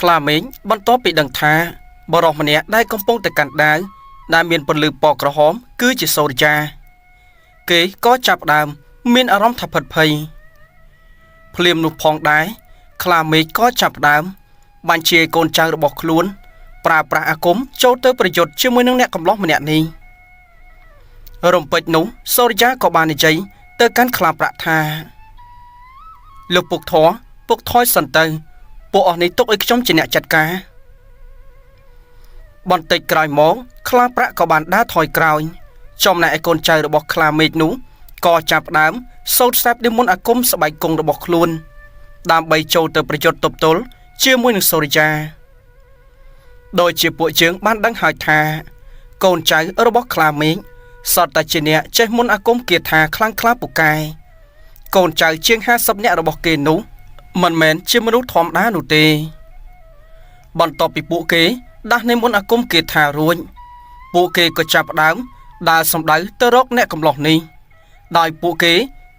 ខ្លាមេងបន្ទាប់ពីដឹងថាបរិសម្នាក់ដែលកំពុងតែកាន់ដាវដែលមានពន្លឺពណ៌ក្រហមគឺជាសូរិយាគេក៏ចាប់ផ្ដើមមានអារម្មណ៍ថាផិតភ័យភ្លាមនោះផងដែរខ្លាមេឃក៏ចាប់ផ្ដើមបញ្ជាកូនចៅរបស់ខ្លួនប្រើប្រាស់អាគមចូលទៅប្រយុទ្ធជាមួយនឹងអ្នកកំឡោះម្នាក់នេះរំពេចនោះសូរិយាក៏បាននិយាយទៅកាន់ខ្លាប្រាក់ថាលោកពុកធរពុកថយសិនទៅពួកអស់នេះទុកឲ្យខ្ញុំជាអ្នកចាត់ការបន្តិចក្រោយមកខ្លាប្រាក់ក៏បានដើរថយក្រោយចំណែកឯកូនចៅរបស់ខ្លាមេឃនោះក៏ចាប់ផ្ដើមសូត្រសាប់និមន្តអាគមស្បែកគង់របស់ខ្លួនដើម្បីចូលទៅប្រយុទ្ធទប់ទល់ជាមួយនឹងសូរិយាដោយជាពួកយើងបានដឹងហើយថាកូនចៅរបស់ខ្លាមេឃសតតែជាអ្នកចេះមន្តអាគមគាថាខ្លាំងក្លាពូកែកូនចៅជាង50នាក់របស់គេនោះមិនមែនជាមនុស្សធម្មតានោះទេបន្ទាប់ពីពួកគេដាស់និមន្តអាគមគាថារួចពួកគេក៏ចាប់ផ្ដើមដើរសម្ដៅទៅរកអ្នកកំឡោះនេះដោយពួកគេ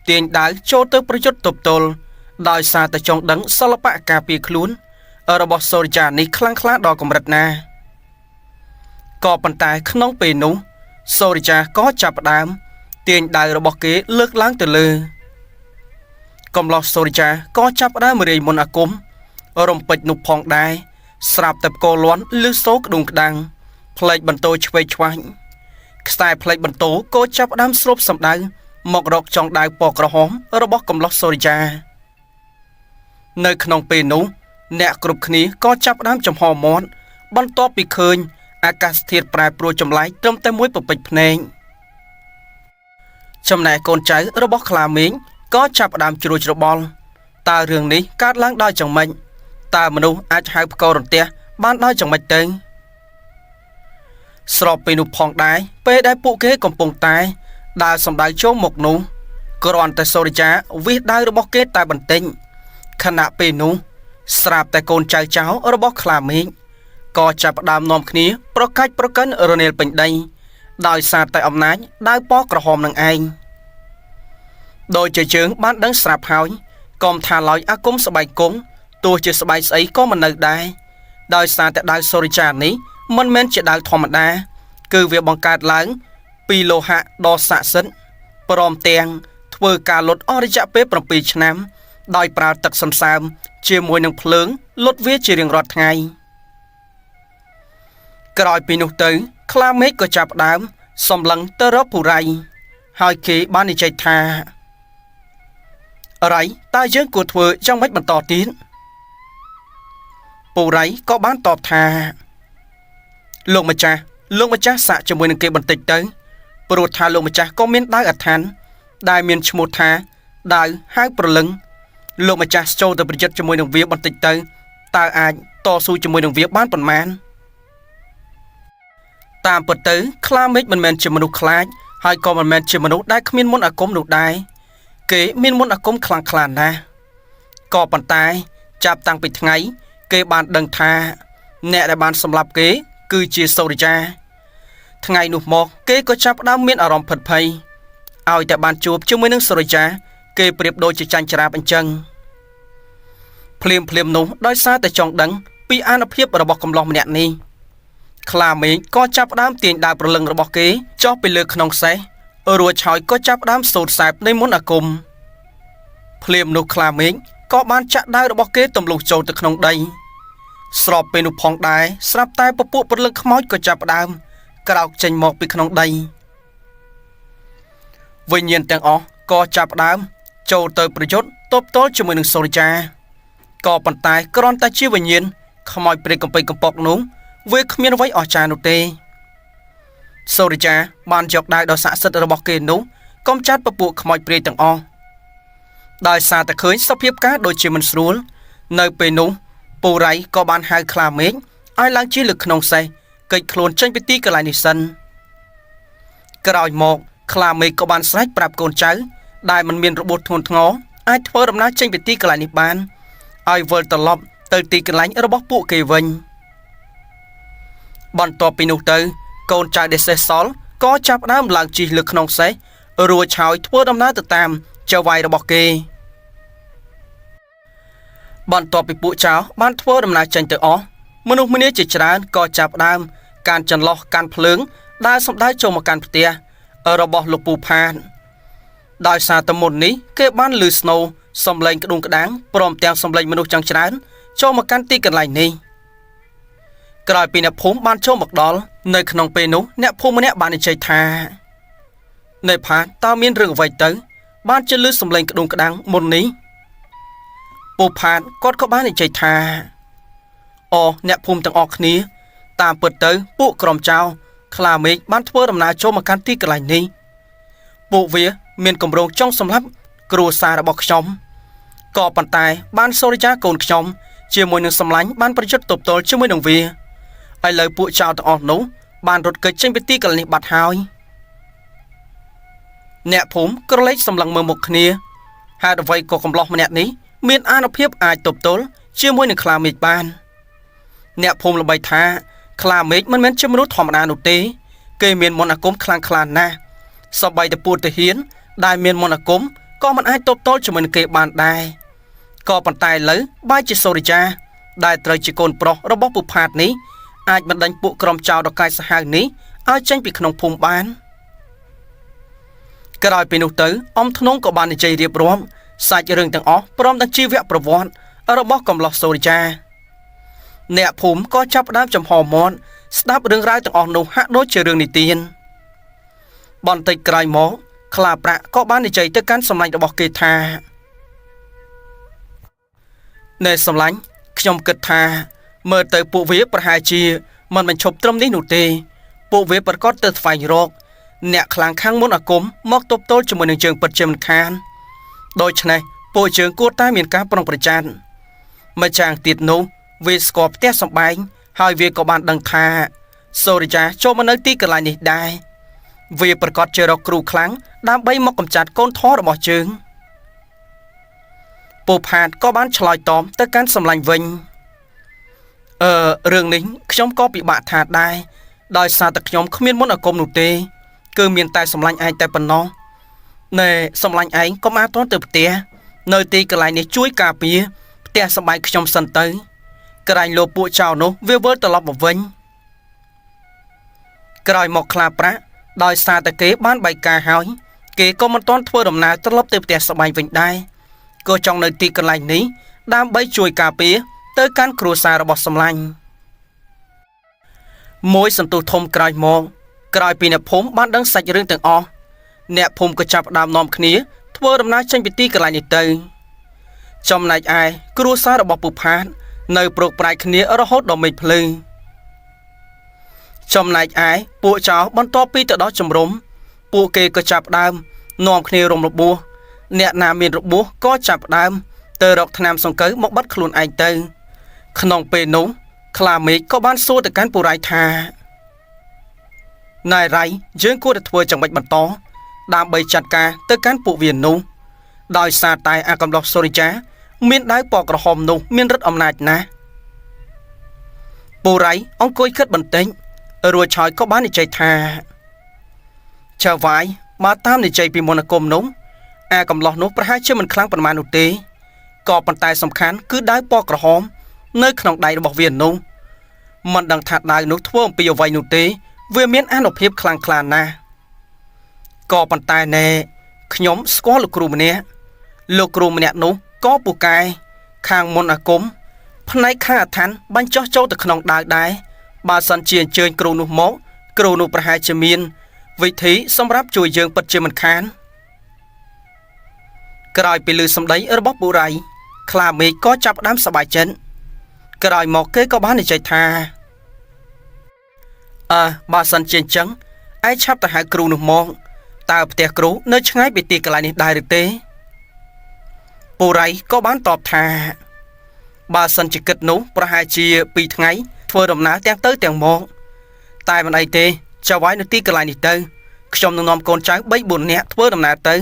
ទាញដាវចូលទៅប្រយុទ្ធទប់ទល់ដោយសារតែចង់ដឹងសិល្បៈការពារខ្លួនរបស់សូរិយានេះខ្លាំងក្លាដល់កម្រិតណាក៏ប៉ុន្តែក្នុងពេលនោះសូរិយាក៏ចាប់ផ្ដើមទាញដាវរបស់គេលើកឡើងទៅលើកំឡោះសូរិយាក៏ចាប់ផ្ដើមរាយមន្តអាគមរំពេចនោះផងដែរស្រាប់តែផ្គរលាន់លឺសូរក្ដុងក្ដាំងផ្លេចបន្ទោឆ្វេងឆ្វាញ់ខ្សែផ្លេចបន្ទោក៏ចាប់ផ្ដើមស្រូបសម្ដៅមករកចុងដាវពណ៌ក្រហមរបស់កំឡោះសូរិយានៅក្នុងពេលនោះអ្នកគ្រប់គ្នាក៏ចាប់ផ្ដើមចំហមាត់បន្ទាប់ពីឃើញអាកាសធាតុប្រែប្រួលចម្លែកត្រឹមតែមួយពពេចភ្នែកចំណែកកូនចៅរបស់ខ្លាមេងក៏ចាប់ផ្ដើមជ្រួចច្របល់តើរឿងនេះកើតឡើងដោយយ៉ាងម៉េចតើមនុស្សអាចហៅផ្គររន្ទះបានដោយយ៉ាងម៉េចទៅស្របពេលនោះផងដែរពេលដែលពួកគេកំពុងតែដើរសម្ដៅចូលមកនោះគ្រាន់តែសូរិយាវិសដាវរបស់គេតែបន្តិចខណៈពេលនោះស្រាប់តែកូនចៅចៅរបស់ខ្លាមេឃក៏ចាប់ផ្ដើមនាំគ្នាប្រកាច់ប្រកិនរនេលពេញដីដោយសារតែអំណាចដាវពណ៌ក្រហមនឹងឯងដោយជាជើងបានដឹងស្រាប់ហើយកុំថាឡើយអាគមស្បែកគង់ទោះជាស្បែកស្អីក៏មិននៅដែរដោយសារតែដាវសូរិយានេះមិនមែនជាដាវធម្មតាគឺវាបង្កើតឡើងពីលោហៈដ៏ស័ក្តិសិទ្ធិព្រមទាំងធ្វើការលុតអស់រយៈពេល7ឆ្នាំដោយប្រើទឹកសន្សើមជាមួយនឹងភ្លើងលុតវាជារៀងរាល់ថ្ងៃក្រោយពីនោះទៅខ្លាមេឃក៏ចាប់ផ្ដើមសម្លឹងទៅរកពូរៃហើយគេបាននិយាយថារៃតើយើងគួរធ្វើយ៉ាងម៉េចបន្តទៀតពូរៃក៏បានតបថាលោកម្ចាស់សាកជាមួយនឹងគេបន្តិចទៅព្រោះថាលោកម្ចាស់ក៏មានដាវអឋានដែលមានឈ្មោះថាដាវហៅប្រលឹងលោកម្ចាស់ចូលទៅប្រយុទ្ធជាមួយនឹងវាបន្តិចទៅតើអាចតស៊ូជាមួយនឹងវាបានប៉ុន្មានតាមពិតទៅខ្លាមេឃមិនមែនជាមនុស្សខ្លាចហើយក៏មិនមែនជាមនុស្សដែលគ្មានមន្តអាគមនោះដែរគេមានមន្តអាគមខ្លាំងក្លាណាស់ក៏ប៉ុន្តែចាប់តាំងពីថ្ងៃគេបានដឹងថាអ្នកដែលបានសម្លាប់គេគឺជាសូរិយាថ្ងៃនោះមកគេក៏ចាប់ផ្ដើមមានអារម្មណ៍ភិតភ័យឲ្យតែបានជួបជាមួយនឹងសូរិយាគេប្រៀបដូចជាចាញ់ច្រាបអញ្ចឹងភ្លាមនោះដោយសារតែចង់ដឹងពីអានុភាពរបស់កំឡោះម្នាក់នេះខ្លាមេឃក៏ចាប់ផ្ដើមទាញដាវប្រលឹងរបស់គេចុះពីលើខ្នងសេះរួចហើយក៏ចាប់ផ្ដើមសូត្រសែបនៃមន្តអាគមភ្លាមនោះខ្លាមេឃក៏បានចាក់ដាវរបស់គេទម្លុះចូលទៅក្នុងដីស្របពេលនោះផងដែរស្រាប់តែពពួកប្រលឹងខ្មោចក៏ចាប់ផ្ដើមក្រោកចេញមកពីក្នុងដីវិញ្ញាណទាំងអស់ក៏ចាប់ផ្ដើមចូលទៅប្រយុទ្ធទប់ទល់ជាមួយនឹងសូរិយាក៏ប៉ុន្តែគ្រាន់តែជាវិញ្ញាណខ្មោចព្រៃកំពៃកំពកនោះវាគ្មានអ្វីអស្ចារ្យនោះទេសូរិយាបានយកដាវដ៏ស័ក្តិសិទ្ធិរបស់គេនោះកំចាត់ពពួកខ្មោចព្រៃទាំងអស់ដោយសារតែឃើញសភាពការដូចជាមិនស្រួលនៅពេលនោះពូរៃក៏បានហៅខ្លាមេឃឲ្យឡើងជិះលើខ្នងសេះកិច្ចខ្លួនចេញពីទីកន្លែងនេះសិនក្រោយមកខ្លាមេឃក៏បានស្រែកប្រាប់កូនចៅដែលមិនមានរបួសធ្ងន់ធ្ងរអាចធ្វើដំណើរចេញពីទីកន្លែងនេះបានឲ្យវិលត្រឡប់ទៅទីកន្លែងរបស់ពួកគេវិញបន្ទាប់ពីនោះទៅកូនចៅដែលសេះសល់ក៏ចាប់ផ្ដើមឡើងជិះលើខ្នងសេះរួចហើយធ្វើដំណើរទៅតាមចៅវាយរបស់គេ បន្ទាប់ពីពួកចៅបានធ្វើដំណើរចេញទៅអស់មនុស្សម្នាជាច្រើនក៏ចាប់ផ្ដើមការចន្លោះកាន់ភ្លើងដែលសម្ដៅចូលមកកាន់ផ្ទះរបស់លោកពូផានដោយសារតែមុននេះគេបានឮស្នូរសំឡេងក្ដួងក្ដាងព្រមទាំងសំឡេងមនុស្សចង់ច្រើនចូលមកកាន់ទីកន្លែងនេះក្រោយពីអ្នកភូមិបានចូលមកដល់នៅក្នុងពេលនោះអ្នកភូមិម្នាក់បាននិយាយថានៅផានតើមានរឿងអ្វីទៅបានជិះឮសំឡេងក្ដួងក្ដាងមុននេះពូផានគាត់ក៏បាននិយាយថាអូអ្នកភូមិទាំងអស់គ្នាតាមពិតទៅពួកក្រុមចៅខ្លាមេឃបានធ្វើដំណើរចូលមកកាន់ទីកន្លែងនេះពួកវាមានគម្រោងចង់សម្លាប់គ្រួសាររបស់ខ្ញុំក៏ប៉ុន្តែបានសូរិយាកូនខ្ញុំជាមួយនឹងសម្លាញ់បានប្រយុទ្ធទប់ទល់ជាមួយនឹងវាឥឡូវពួកចៅទាំងអស់នោះបានរត់គេចចេញពីទីកន្លែងនេះបាត់ហើយអ្នកភូមិក្រឡេកសម្លឹងមើលមុខគ្នាហេតុអ្វីក៏កំឡោះម្នាក់នេះមានអានុភាពអាចទប់ទល់ជាមួយនឹងខ្លាមេឃបានអ្នកភូមិល្បីថាខ្លាមេឃមិនមែនជាមនុស្សធម្មតានោះទេគេមានមន្តអាគមខ្លាំងក្លាណាស់សូម្បីតែពួកទាហានដែលមានមន្តអាគមក៏មិនអាចទប់ទល់ជាមួយនឹងគេបានដែរក៏ប៉ុន្តែឥឡូវបែរជាសូរិយាដែលត្រូវជាកូនប្រុសរបស់ពូផាតនេះអាចបណ្ដេញពួកក្រុមចៅដកាយសាហាវនេះឲ្យចេញពីក្នុងភូមិបានក្រោយពីនោះទៅអ៊ំធ្នងក៏បាននិយាយរៀបរាប់សាច់រឿងទាំងអស់ព្រមទាំងជីវប្រវត្តិរបស់កំឡោះសូរិយាអ្នកភូមិក៏ចាប់ផ្ដើមចំហមាត់ស្ដាប់រឿងរ៉ាវទាំងអស់នោះហាក់ដូចជារឿងនិទានបន្តិចក្រោយមកខ្លាប្រាក់ក៏បាននិយាយទៅកាន់សម្លាញ់របស់គេថាណែសម្លាញ់ខ្ញុំគិតថាមើលទៅពួកវាប្រហែលជាមិនបញ្ឈប់ត្រឹមនេះនោះទេពួកវាប្រកាសទៅស្វែងរកអ្នកខ្លាំងខាងមុនអាគមមកទប់ទល់ជាមួយនឹងជើងពិតជាមិនខានដូច្នេះពួកជើងគួរតែមានការប្រុងប្រយ័ត្នម្យ៉ាងទៀតនោះវាស្គាល់ផ្ទះសម្បែងហើយវាក៏បានដឹងថាសូរិយាចូលមកនៅទីកន្លែងនេះដែរវាប្រកាសជារកគ្រូខ្លាំងដើម្បីមកកម្ចាត់កូនធររបស់ជើងពូផាតក៏បានឆ្លើយតបទៅកាន់សម្លាញ់វិញរឿងនេះខ្ញុំក៏ពិបាកថាដែរដោយសារតែខ្ញុំគ្មានមន្តអាគមនោះទេគឺមានតែសម្លាញ់ឯងតែប៉ុណ្ណោះណែសម្លាញ់ឯងកុំអាចទៅផ្ទះនៅទីកន្លែងនេះជួយការពារផ្ទះសម្បែងខ្ញុំសិនទៅក្រែងលោកពួកចៅនោះវាវិលត្រឡប់មកវិញក្រោយមកខ្លាប្រាក់ដោយសារតែគេបានបែកការហើយគេក៏មិនទាន់ធ្វើដំណើរត្រឡប់ទៅផ្ទះសម្បែងវិញដែរក៏ចង់នៅទីកន្លែងនេះដើម្បីជួយការពារទៅកាន់គ្រួសាររបស់សម្លាញ់មួយសន្ទុះធំក្រោយមកក្រោយពីអ្នកភូមិបានដឹងសាច់រឿងទាំងអស់អ្នកភូមិក៏ចាប់ផ្ដើមនាំគ្នាធ្វើដំណើរចេញពីទីកន្លែងនេះទៅចំណែកឯគ្រួសាររបស់ពូផាតនៅប្រោកប្រាយគ្នារហូតដល់មេឃភ្លឺចំណែកឯពួកចៅបន្ទាប់ពីទៅដល់ជំរំពួកគេក៏ចាប់ផ្ដើមនាំគ្នារំរបួសអ្នកណាមានរបួសក៏ចាប់ផ្ដើមទៅរកថ្នាំសង្កូវមកបិទខ្លួនឯងទៅក្នុងពេលនោះខ្លាមេឃក៏បានសួរទៅកាន់ពូរ៉ៃថាណៃរ៉ៃយើងគួរតែធ្វើយ៉ាងម៉េចបន្តដើម្បីចាត់ការទៅកាន់ពួកវានោះដោយសារតែអាកំឡោះសូរិយាមានដៅពណ៌ក្រហមនោះមានឫទ្ធិអំណាចណាស់ពូរ៉ៃអង្គុយគិតបន្តិចរួចហើយក៏បាននិយាយថាចៅវាយមកតាមនិយាយពីមន្តអាគមនោះអាកំឡោះនោះប្រហែលជាមិនខ្លាំងប៉ុន្មាននោះទេក៏ប៉ុន្តែសំខាន់គឺដៅពណ៌ក្រហមនៅក្នុងដៃរបស់វានោះមិនដឹងថាដៅនោះធ្វើអំពីអ្វីនោះទេវាមានអានុភាពខ្លាំងក្លាណាស់ក៏ប៉ុន្តែណែខ្ញុំស្គាល់លោកគ្រូម្នាក់នោះក៏ពូកែខាងមន្តអាគមផ្នែកខាងអាឋានបាញ់ចោះចូលទៅក្នុងដៅដែរបើសិនជាអញ្ជើញគ្រូនោះមកគ្រូនោះប្រហែលជាមានវិធីសម្រាប់ជួយយើងពិតជាមិនខានក្រោយពីឮសម្ដីរបស់ពូរ៉ៃខ្លាមេឃក៏ចាប់ផ្ដើមសប្បាយចិត្តក្រោយមកគេក៏បាននិយាយថាបើសិនជាអញ្ចឹងឯងឆាប់ទៅហៅគ្រូនោះមកតើផ្ទះគ្រូនៅឆ្ងាយពីទីកន្លែងនេះដែរឬទេពូរ៉ៃក៏បានតបថាបើសិនជាគិតនោះប្រហែលជា2ថ្ងៃធ្វើដំណើរទាំងទៅទាំងមកតែមិនអីទេចៅវាយនៅទីកន្លែងនេះទៅខ្ញុំនឹងនាំកូនចៅ3-4នាក់ធ្វើដំណើរទៅ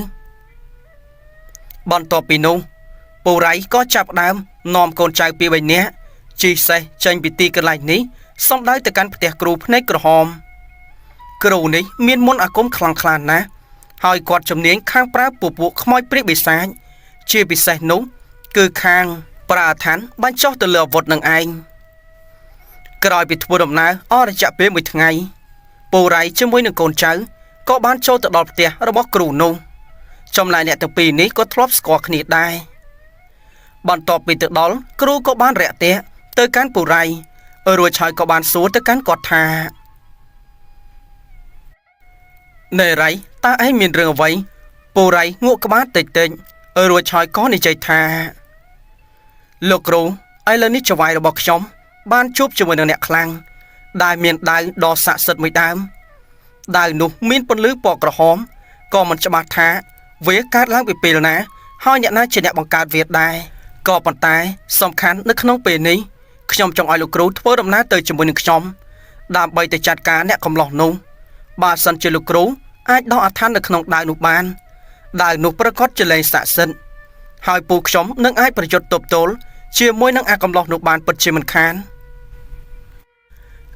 បន្ទាប់ពីនោះពូរ៉ៃក៏ចាប់ផ្ដើមនាំកូនចៅ2-3នាក់ជិះសេះចេញពីទីកន្លែងនេះសំដៅទៅកាន់ផ្ទះគ្រូភ្នែកក្រហមគ្រូនេះមានមន្តអាគមខ្លាំងក្លាណាស់ហើយគាត់ជំនាញខាងប្រើពពួកខ្មោចព្រាយបិសាចជាពិសេសនោះគឺខាង ប្រាឋានបានចុះទៅលើអាវុធនឹងឯងក្រោយពីធ្វើដំណើរអស់រយៈពេល1ថ្ងៃពូរ៉ៃជាមួយនឹងកូនចៅក៏បានចូលទៅដល់ផ្ទះរបស់គ្រូនោះចំណែកអ្នកទាំងពីរនេះក៏ធ្លាប់ស្គាល់គ្នាដែរបន្ទាប់ពីទៅដល់គ្រូក៏បានរាក់ទាក់ទៅកាន់ពូរ៉ៃរួចហើយក៏បានសួរទៅកាន់គាត់ថាណែរ៉ៃតើឯងមានរឿងអ្វីពូរ៉ៃងក់ក្បាលតិចរួចហើយក៏និយាយថាលោកគ្រូឥឡូវនេះចៅហ្វាយរបស់ខ្ញុំបានជួបជាមួយនឹងអ្នកខ្លាំងដែលមានដាវដ៏ស័ក្តិសិទ្ធិមួយដើមដាវនោះមានពន្លឺពណ៌ក្រហមក៏មិនច្បាស់ថាវាកើតឡើងពីពេលណាហើយអ្នកណាជាអ្នកបង្កើតវាដែរក៏ប៉ុន្តែសំខាន់នៅក្នុងពេលនេះខ្ញុំចង់ឲ្យលោកគ្រូធ្វើដំណើរទៅជាមួយនឹងខ្ញុំដើម្បីទៅចាត់ការអ្នកកំឡោះនោះបើសិនជាលោកគ្រូអាចដោះអាថ័ន្តនៅក្នុងដាវនោះបានដាវនោះប្រកាសជាលែងស័ក្តិសិទ្ធិហើយពូខ្ញុំនឹងអាចប្រយុទ្ធទប់ទល់ជាមួយនឹងអាកំឡោះនោះបានពិតជាមិនខាន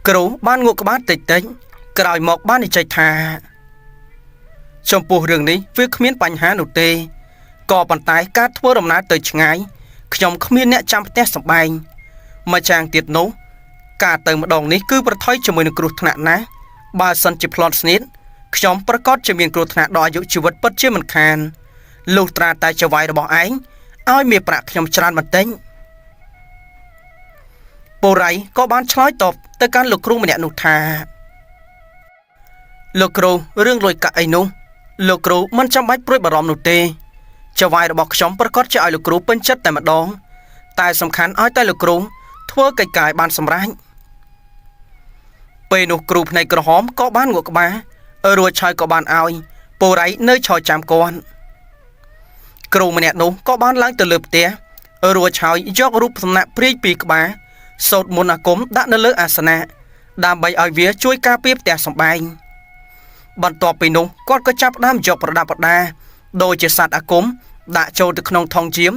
គ្រូបានងក់ក្បាលតិចក្រោយមកបាននិយាយថាចំពោះរឿងនេះវាគ្មានបញ្ហានោះទេក៏ប៉ុន្តែការធ្វើដំណើរទៅឆ្ងាយខ្ញុំគ្មានអ្នកចាំផ្ទះសម្បែងមកចាងទៀតនោះការទៅម្ដងនេះគឺប្រថុយជាមួយនឹងគ្រោះថ្នាក់ណាស់បើសិនជាផ្លន់ស្នៀតខ្ញុំប្រកាសជាមានគ្រោះថ្នាក់ដល់អាយុជីវិតពិតជាមិនខានលុះត្រាតែចៅហ្វាយរបស់ឯងឲ្យមានប្រាក់ខ្ញុំច្រើនបន្តិចពូរ៉ៃក៏បានឆ្លើយតបទៅកាន់លោកគ្រូម្នាក់នោះថាលោកគ្រូរឿងលុយកាក់អីនោះលោកគ្រូមិនចាំបាច់ព្រួយបារម្ភនោះទេចៅហ្វាយរបស់ខ្ញុំប្រកាសជាឲ្យលោកគ្រូពេញចិត្តតែម្ដងតែសំខាន់ឲ្យតែលោកគ្រូធ្វើកិច្ចការបានសម្រេចពេលនោះគ្រូភ្នែកក្រហមក៏បានងក់ក្បាលរួចហើយក៏បានឲ្យពូរ៉ៃនៅឈរចាំគាត់គ្រូម្នាក់នោះក៏បានឡើងទៅលើផ្ទះរួចហើយយករូបសំណាកព្រាយពីរក្បាលសូត្រមន្តអាគមដាក់នៅលើអាសនៈដើម្បីឲ្យវាជួយការពារផ្ទះសម្បែងបន្ទាប់ពីនោះគាត់ក៏ចាប់ផ្ដើមយកប្រដាប់ប្រដាដោយជាសត្វអាគមដាក់ចូលទៅក្នុងថង់ជាម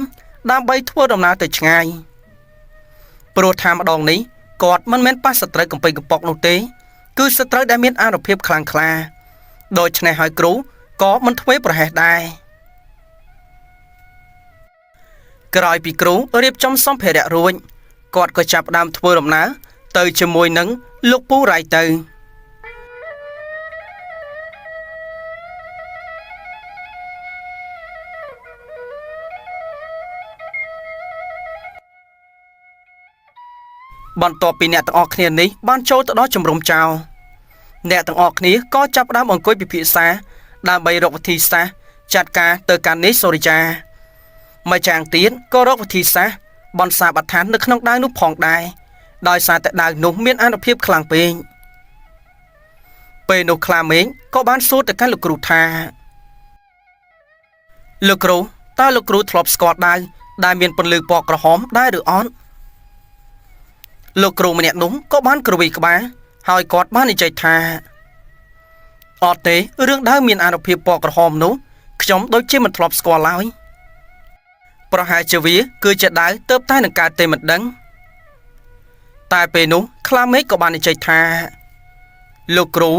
ដើម្បីធ្វើដំណើរទៅឆ្ងាយព្រោះថាម្ដងនេះគាត់មិនមែនប៉ះសត្រូវកំពៃកំប៉ុកនោះទេគឺសត្រូវដែលមានអានុភាពខ្លាំងក្លាដូច្នេះហើយគ្រូក៏មិនធ្វេសប្រហែសដែរក្រោយពីគ្រូរៀបចំសម្ភារៈរួចគាត់ក៏ចាប់ផ្ដើមធ្វើដំណើរទៅជាមួយនឹងលោកពូរ៉ៃទៅបន្ទាប់ពីអ្នកទាំងអស់គ្នានេះបានចូលទៅដល់ជំរំចៅអ្នកទាំងអស់គ្នាក៏ចាប់ផ្ដើមអង្គុយពិភាក្សាដើម្បីរកវិធីសាស្ត្រចាត់ការទៅកាន់នេះសូរិយាម្យ៉ាងទៀតក៏រកវិធីសាស្ត្របន្សាបដ្ឋាននៅក្នុងដាវនោះផងដែរដោយសារតែដាវនោះមានអានុភាពខ្លាំងពេកពេលនោះខ្លាមេងក៏បានសួរទៅកាន់លោកគ្រូថាលោកគ្រូតើលោកគ្រូធ្លាប់ស្គាល់ដាវដែលមានពន្លឺពណ៌ក្រហមដែរឬអត់លោកគ្រូម្នាក់នោះក៏បានគ្រវីក្បាលហើយគាត់បាននិយាយថាអត់ទេរឿងដាវមានអានុភាពពណ៌ក្រហមនោះខ្ញុំដូចជាមិនធ្លាប់ស្គាល់ឡើយប្រហែលជាវាគឺជាដាវទៅតែនឹងកើតទេមិនដឹងតែពេលនោះខ្លាមេឃក៏បាននិយាយថាលោកគ្រូ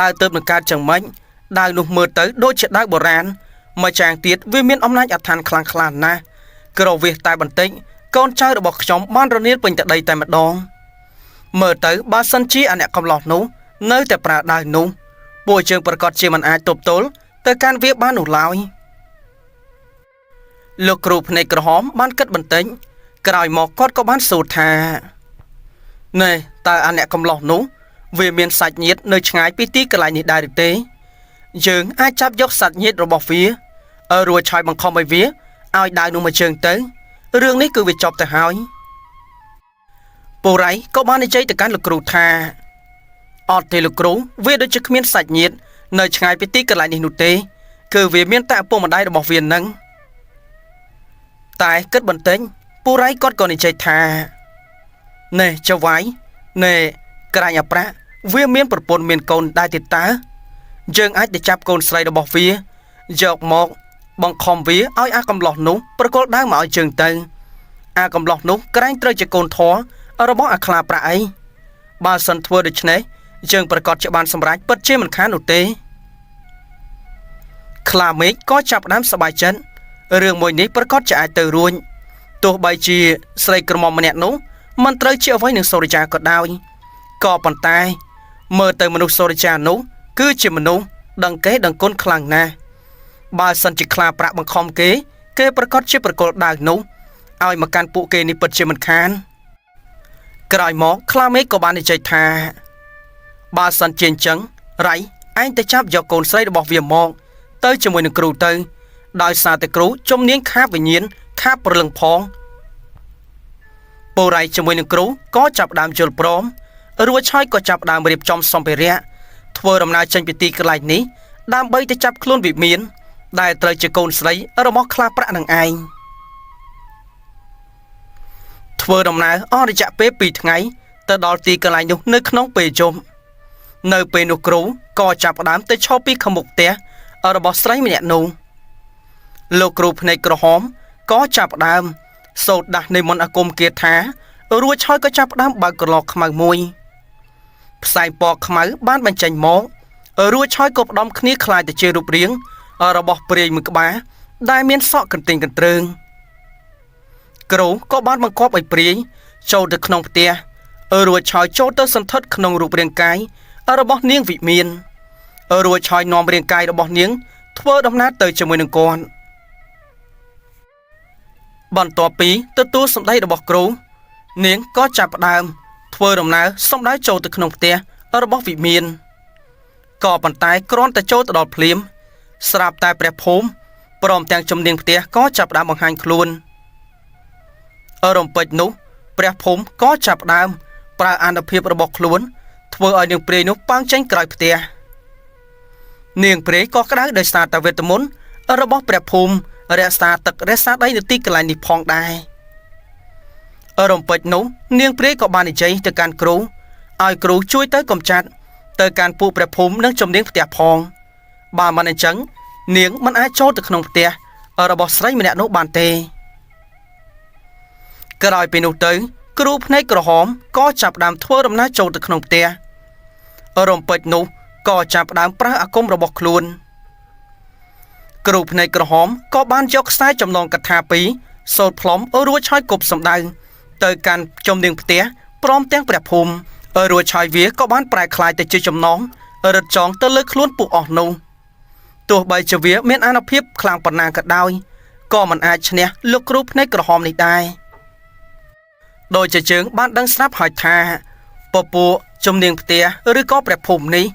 ដាវទៅនឹងកើតចឹងម៉េចដាវនោះមើលទៅដូចជាដាវបុរាណម្យ៉ាងទៀតវាមានអំណាចអធិដ្ឋានខ្លាំងក្លាណាស់ក្រវិសតែបន្តិចកូនចៅរបស់ខ្ញុំបានរនាលពេញតែដីតែម្ដងមើលទៅបើសិនជាអាអ្នកកំឡោះនោះនៅតែប្រើដាវនោះពួកយើងប្រកាសជាមិនអាចទប់ទល់ទៅកាន់វាបាននោះឡើយលោកគ្រូភ្នែកក្រហមបានគិតបន្តិចក្រោយមកគាត់ក៏បានសួរថាណែតើអាអ្នកកំឡោះនោះវាមានសាច់ញាតិនៅឆ្ងាយពីទីកន្លែងនេះដែរឬទេយើងអាចចាប់យកសាច់ញាតិរបស់វារួចឆាយបង្ខំឲ្យវាឲ្យដាវនោះមកជើងទៅរឿងនេះគឺវាចប់ទៅហើយពូរ៉ៃក៏បាននិយាយទៅកាន់លោកគ្រូថាអត់ទេលោកគ្រូវាដូចជាគ្មានសាច់ញាតិនៅឆ្ងាយពីទីកន្លែងនេះនោះទេគឺវាមានតែឪពុកម្ដាយរបស់វានឹងតែគិតបន្តិចពូរ៉ៃគាត់ក៏និយាយថាណែចៅហ្វាយណែក្រាញ់អាប្រាក់វាមានប្រពន្ធមានកូនដែរទៀតតើយើងអាចទៅចាប់កូនស្រីរបស់វាយកមកបង្ខំវាឲ្យអាកំឡោះនោះប្រគល់ដាវមកឲ្យជើងទៅអាកំឡោះនោះក្រែងត្រូវជាកូនធររបស់អាខ្លាប្រាក់អីបើសិនធ្វើដូច្នេះយើងប្រកាសជាបានសម្រេចពិតជាមិនខាននោះទេខ្លាមេឃក៏ចាប់ផ្ដើមសប្បាយចិត្តរឿងមួយនេះប្រកាសជាអាចទៅរួច ទោះបីជាស្រីក្រមុំម្នាក់នោះមិនត្រូវជាអ្វីនឹងសូរិយាក៏ដោយក៏ប៉ុន្តែមើលទៅមនុស្សសូរិយានោះគឺជាមនុស្សដឹងគេដឹងគុណខ្លាំងណាស់បើសិនជាខ្លាប្រាក់បង្ខំគេប្រកាសជាប្រកុលដាវនោះឲ្យមកកាន់ពួកគេនេះពិតជាមិនខានក្រោយមកខ្លាមេឃក៏បាននិយាយថាបើសិនជាអញ្ចឹងរៃឯងទៅចាប់យកកូនស្រីរបស់វាមកទៅជាមួយនឹងគ្រូទៅដោយសារតែគ្រូជំនាញខាបវិញ្ញាណខាបព្រលឹងផងពូរ៉ៃជាមួយនឹងគ្រូក៏ចាប់ដើមយល់ព្រមរួចហើយក៏ចាប់ដើមរៀបចំសម្ភារៈធ្វើដំណើរចេញពីទីកន្លែងនេះដើម្បីទៅចាប់ខ្លួនវិមានដែលត្រូវជាកូនស្រីរបស់ខ្លាប្រាក់នឹងឯងធ្វើដំណើរអស់រយៈពេល2ថ្ងៃទៅដល់ទីកន្លែងនោះនៅក្នុងពេលយប់នៅពេលនោះគ្រូក៏ចាប់ផ្ដើមទៅឈរពីខាងមុខផ្ទះរបស់ស្រីម្នាក់នោះលោកគ្រូភ្នែកក្រហមក៏ចាប់ផ្ដើមសូត្រដាស់នៃមន្តអាគមគាថារួចហើយក៏ចាប់ផ្ដើមបើកក្រឡខ្មៅមួយផ្សែងពណ៌ខ្មៅបានបញ្ចេញមករួចហើយក៏ផ្ដំគ្នាคล้ายទៅជារូបរាងរបស់ព្រាយមួយក្បាលដែលមានសក់កន្ទិញកន្ទ្រើងគ្រូក៏បានបង្គាប់ឲ្យព្រាយចូលទៅក្នុងផ្ទះរួចហើយចូលទៅសន្ធិដ្ឋក្នុងរូបរាងកាយរបស់នាងវិមានរួចហើយនាំរាងកាយរបស់នាងធ្វើដំណើរទៅជាមួយនឹងគាត់បន្ទាប់ពីទទួលសម្ដីរបស់គ្រូនាងក៏ចាប់ផ្ដើមធ្វើដំណើរសម្ដៅចូលទៅក្នុងផ្ទះរបស់វិមានក៏ប៉ុន្តែគ្រាន់តែចូលទៅដល់ភ្លាមស្រាប់តែព្រះភូមិព្រមទាំងជំនាញផ្ទះក៏ចាប់ផ្ដើមបង្ហាញខ្លួនរំពេចនោះព្រះភូមិក៏ចាប់ផ្ដើមប្រើអានុភាពរបស់ខ្លួនធ្វើឲ្យនាងព្រាយនោះប៉ាំងចេញក្រោយផ្ទះនាងព្រាយក៏ក្តៅដោយសារតែវេទមន្តរបស់ព្រះភូមិរក្សាទឹករក្សាដីនៅទីកន្លែងនេះផងដែររំពេចនោះនាងព្រាយក៏បាននិយាយទៅកាន់គ្រូឲ្យគ្រូជួយទៅកំចាត់ទៅកាន់ពួកព្រះភូមិនិងជំនាញផ្ទះផងបើមិនអញ្ចឹងនាងមិនអាចចូលទៅក្នុងផ្ទះរបស់ស្រីម្នាក់នោះបានទេក្រោយពីនោះទៅគ្រូភ្នែកក្រហមក៏ចាប់ផ្ដើមធ្វើដំណើរចូលទៅក្នុងផ្ទះរំពេចនោះក៏ចាប់ផ្ដើមប្រើអាគមរបស់ខ្លួនគ្រូភ្នែកក្រហមក៏បានយកខ្សែចំណងកថា2សូត្រផ្លុំរួចហើយគប់សម្ដៅទៅកាន់ជំនាញផ្ទះព្រមទាំងព្រះភូមិរួចហើយវាក៏បានប្រែក្លាយទៅជាចំណងរឹតចងទៅលើខ្លួនពួកអស់នោះទោះបីជាវាមានអានុភាពខ្លាំងប៉ុណ្ណាក៏ដោយក៏មិនអាចឈ្នះលោកគ្រូភ្នែកក្រហមនេះដែរដោយជាជើងបានដឹងស្រាប់ហើយថាពពួកជំនាញផ្ទះឬក៏ព្រះភូមិនេះ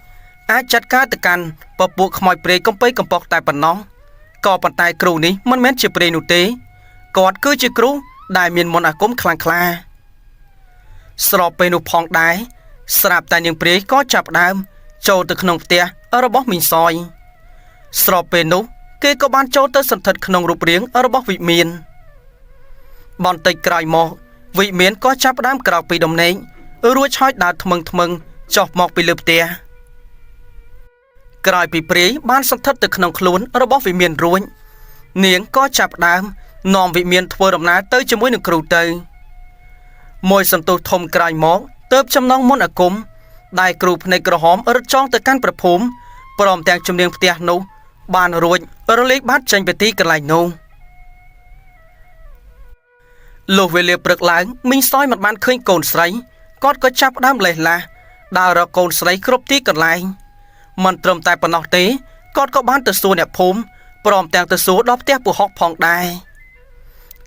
អាចចាត់ការទៅកាន់ពពួកខ្មោចព្រាយកំពៃកំពកតែប៉ុណ្ណោះក៏ប៉ុន្តែគ្រូនេះមិនមែនជាព្រាយនោះទេគាត់គឺជាគ្រូដែលមានមន្តអាគមខ្លាំងក្លាស្របពេលនោះផងដែរស្រាប់តែនាងព្រាយក៏ចាប់ផ្ដើមចូលទៅក្នុងផ្ទះរបស់មីងសយស្របពេលនោះគេក៏បានចូលទៅសន្ធិដ្ឋក្នុងរូបរាងរបស់វិមានបន្តិចក្រោយមកវិមានក៏ចាប់ផ្ដើមក្រោកពីដំណេករួចហើយដើរថ្មឹងចុះមកពីលើផ្ទះក្រោយពីព្រាយបានសន្ធិដ្ឋទៅក្នុងខ្លួនរបស់វិមានរួចនាងក៏ចាប់ផ្ដើមនាំវិមានធ្វើដំណើរទៅជាមួយនឹងគ្រូទៅមួយសន្ទុះធំក្រោយមកទើបចំណងមន្តអាគមដែលគ្រូភ្នែកក្រហមរត់ចងទៅកាន់ព្រះភូមិព្រមទាំងជំនាញផ្ទះនោះបានរួចរលេខបាត់ចេញពីទីកន្លែងនោះលុះវេលាព្រឹកឡើងមីងសយមិនបានឃើញកូនស្រីគាត់ក៏ចាប់ផ្ដើមលេះឡាសដើររកកូនស្រីគ្រប់ទីកន្លែងមិនត្រឹមតែប៉ុណ្ណោះទេគាត់ក៏បានទៅសួរអ្នកភូមិព្រមទាំងទៅសួរដល់ផ្ទះពូហុកផងដែរ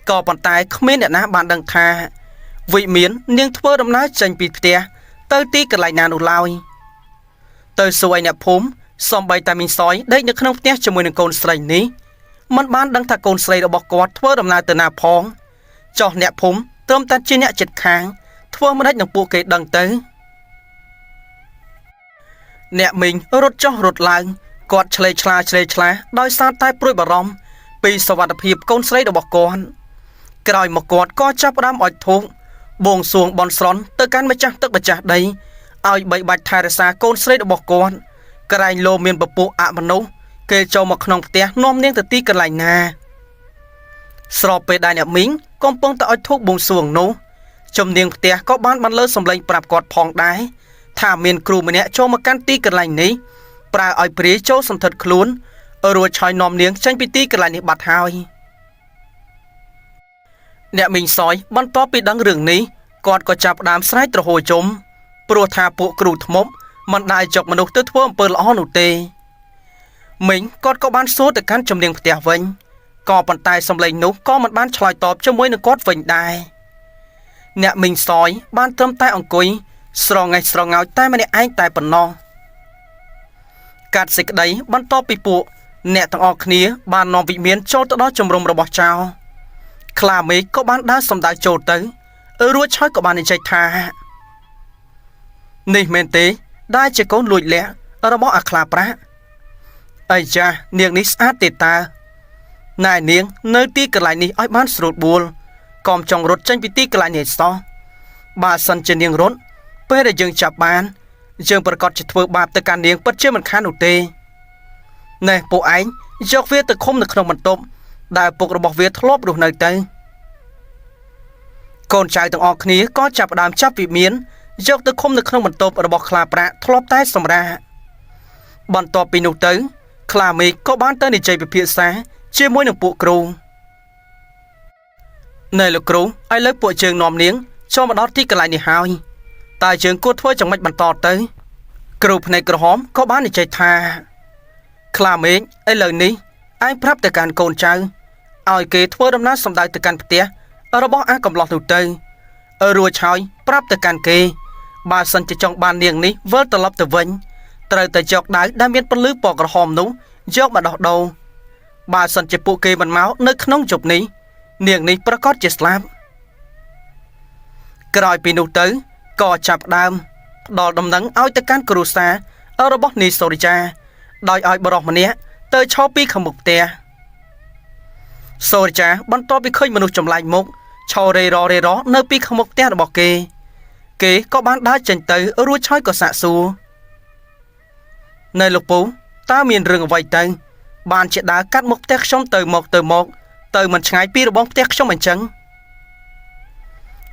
ក៏ប៉ុន្តែគ្មានអ្នកណាបានដឹងថាវិមាននាងធ្វើដំណើរចេញពីផ្ទះទៅទីកន្លែងណានោះឡើយទៅសួរឲ្យអ្នកភូមិសំបីតែមីងសយដេកនៅក្នុងផ្ទះជាមួយនឹងកូនស្រីនេះមិនបានដឹងថាកូនស្រីរបស់គាត់ធ្វើដំណើរទៅណាផងចុះអ្នកភូមិត្រឹមតែជាអ្នកចិត្តខាងធ្វើមិនដេចនឹងពួកគេដឹងទៅអ្នកមីងរត់ចុះរត់ឡើងគាត់ឆ្លេឆ្លាដោយសារតែព្រួយបារម្ភពីសុវត្ថិភាពកូនស្រីរបស់គាត់ក្រោយមកគាត់ក៏ចាប់ផ្ដើមអុជធូបបួងសួងបន់ស្រន់ទៅកាន់ម្ចាស់ទឹកម្ចាស់ដីឲ្យបីបាច់ថែរក្សាកូនស្រីរបស់គាត់ក្រែងលោមានពពួកអមនុស្សគេចូលមកក្នុងផ្ទះនាំនាងទៅទីកន្លែងណាស្របពេលដែលអ្នកមីងកំពុងតែអុជធូបបួងសួងនោះជំនាញផ្ទះក៏បានបន្លឺសំឡេងប្រាប់គាត់ផងដែរថាមានគ្រូម្នាក់ចូលមកកាន់ទីកន្លែងនេះប្រើឲ្យព្រាយចូលសន្ធិដ្ឋខ្លួនរួចឆាយនាំនាងចេញពីទីកន្លែងនេះបាត់ហើយ អ្នកមីងសយបន្ទាប់ពីដឹងរឿងនេះគាត់ក៏ចាប់ផ្ដើមស្រែកទ្រហោជុំព្រោះថាពួកគ្រូធ្មប់មិនដែលចុកមនុស្សទៅធ្វើអំពើល្អនោះទេមីងគាត់ក៏បានសួរទៅកាន់ជំនាងផ្ទះវិញក៏ប៉ុន្តែសំឡេងនោះក៏មិនបានឆ្លើយតបជាមួយនឹងគាត់វិញដែរអ្នកមីងសយបានត្រឹមតែអង្គុយស្រងេះស្រងោចតែម្នាក់ឯងតែប៉ុណ្ណោះកាត់សេចក្តីបន្ទាប់ពីពួកអ្នកទាំងអស់គ្នាបាននាំវិមានចូលទៅដល់ជំរំរបស់ចៅខ្លាមេឃក៏បានដើរសម្ដៅចូលទៅរួចហើយក៏បាននិយាយថានេះមែនទេដែលជាកូនលួចលាក់របស់អាខ្លាប្រាក់អីចានាងនេះស្អាតទេតើណែនាងនៅទីកន្លែងនេះឲ្យបានស្រួលបួលកុំចង់រត់ចេញពីទីកន្លែងនេះសោះបើសិនជានាងរត់ពេលដែលយើងចាប់បានយើងប្រកាសជាធ្វើបាបទៅកាន់នាងពិតជាមិនខាននោះទេណែពួកឯងយកវាទៅឃុំនៅក្នុងបន្ទប់ដែលពុករបស់វាធ្លាប់រស់នៅទៅកូនចៅទាំងអស់គ្នាក៏ចាប់ផ្ដើមចាប់វិមានយកទៅឃុំនៅក្នុងបន្ទប់របស់ខ្លាប្រាក់ធ្លាប់តែសម្រាបន្ទាប់ពីនោះទៅខ្លាមេឃក៏បានទៅនិយាយពិភាក្សាជាមួយនឹងពួកគ្រូណែលោកគ្រូឥឡូវពួកយើងនាំនាងចូលមកដល់ទីកន្លែងនេះហើយតើយើងគួរធ្វើយ៉ាងម៉េចបន្តទៅគ្រូភ្នែកក្រហមក៏បាននិយាយថាខ្លាមេឃឥឡូវនេះឯងប្រាប់ទៅកាន់កូនចៅឲ្យគេធ្វើដំណើរសម្ដៅទៅកាន់ផ្ទះរបស់អាកំឡោះនោះទៅរួចហើយប្រាប់ទៅកាន់គេបើសិនជាចង់បាននាងនេះវិលត្រឡប់ទៅវិញត្រូវតែយកដៅដែលមានពន្លឺពណ៌ក្រហមនោះយកមកដោះដូរបើសិនជាពួកគេមិនមកនៅក្នុងជប់នេះនាងនេះប្រកាសជាស្លាប់ក្រោយពីនោះទៅក៏ចាប់ដើមផ្ដល់ដំណឹងឲ្យទៅកាន់គ្រួសាររបស់នីសូរិយាដោយឲ្យបរិសម្នាក់ទៅឈរពីខាងមុខផ្ទះសូរិយាបន្ទាប់ពីឃើញមនុស្សចម្លែកមុខឈររេរនៅពីខាងមុខផ្ទះរបស់គេក៏បានដើរចេញទៅរួចហើយក៏សាកសួរនៅលោកពូតើមានរឿងអ្វីទៅបានជាដើរកាត់មុខផ្ទះខ្ញុំទៅមកទៅមិនឆ្ងាយពីរបងផ្ទះខ្ញុំអញ្ចឹង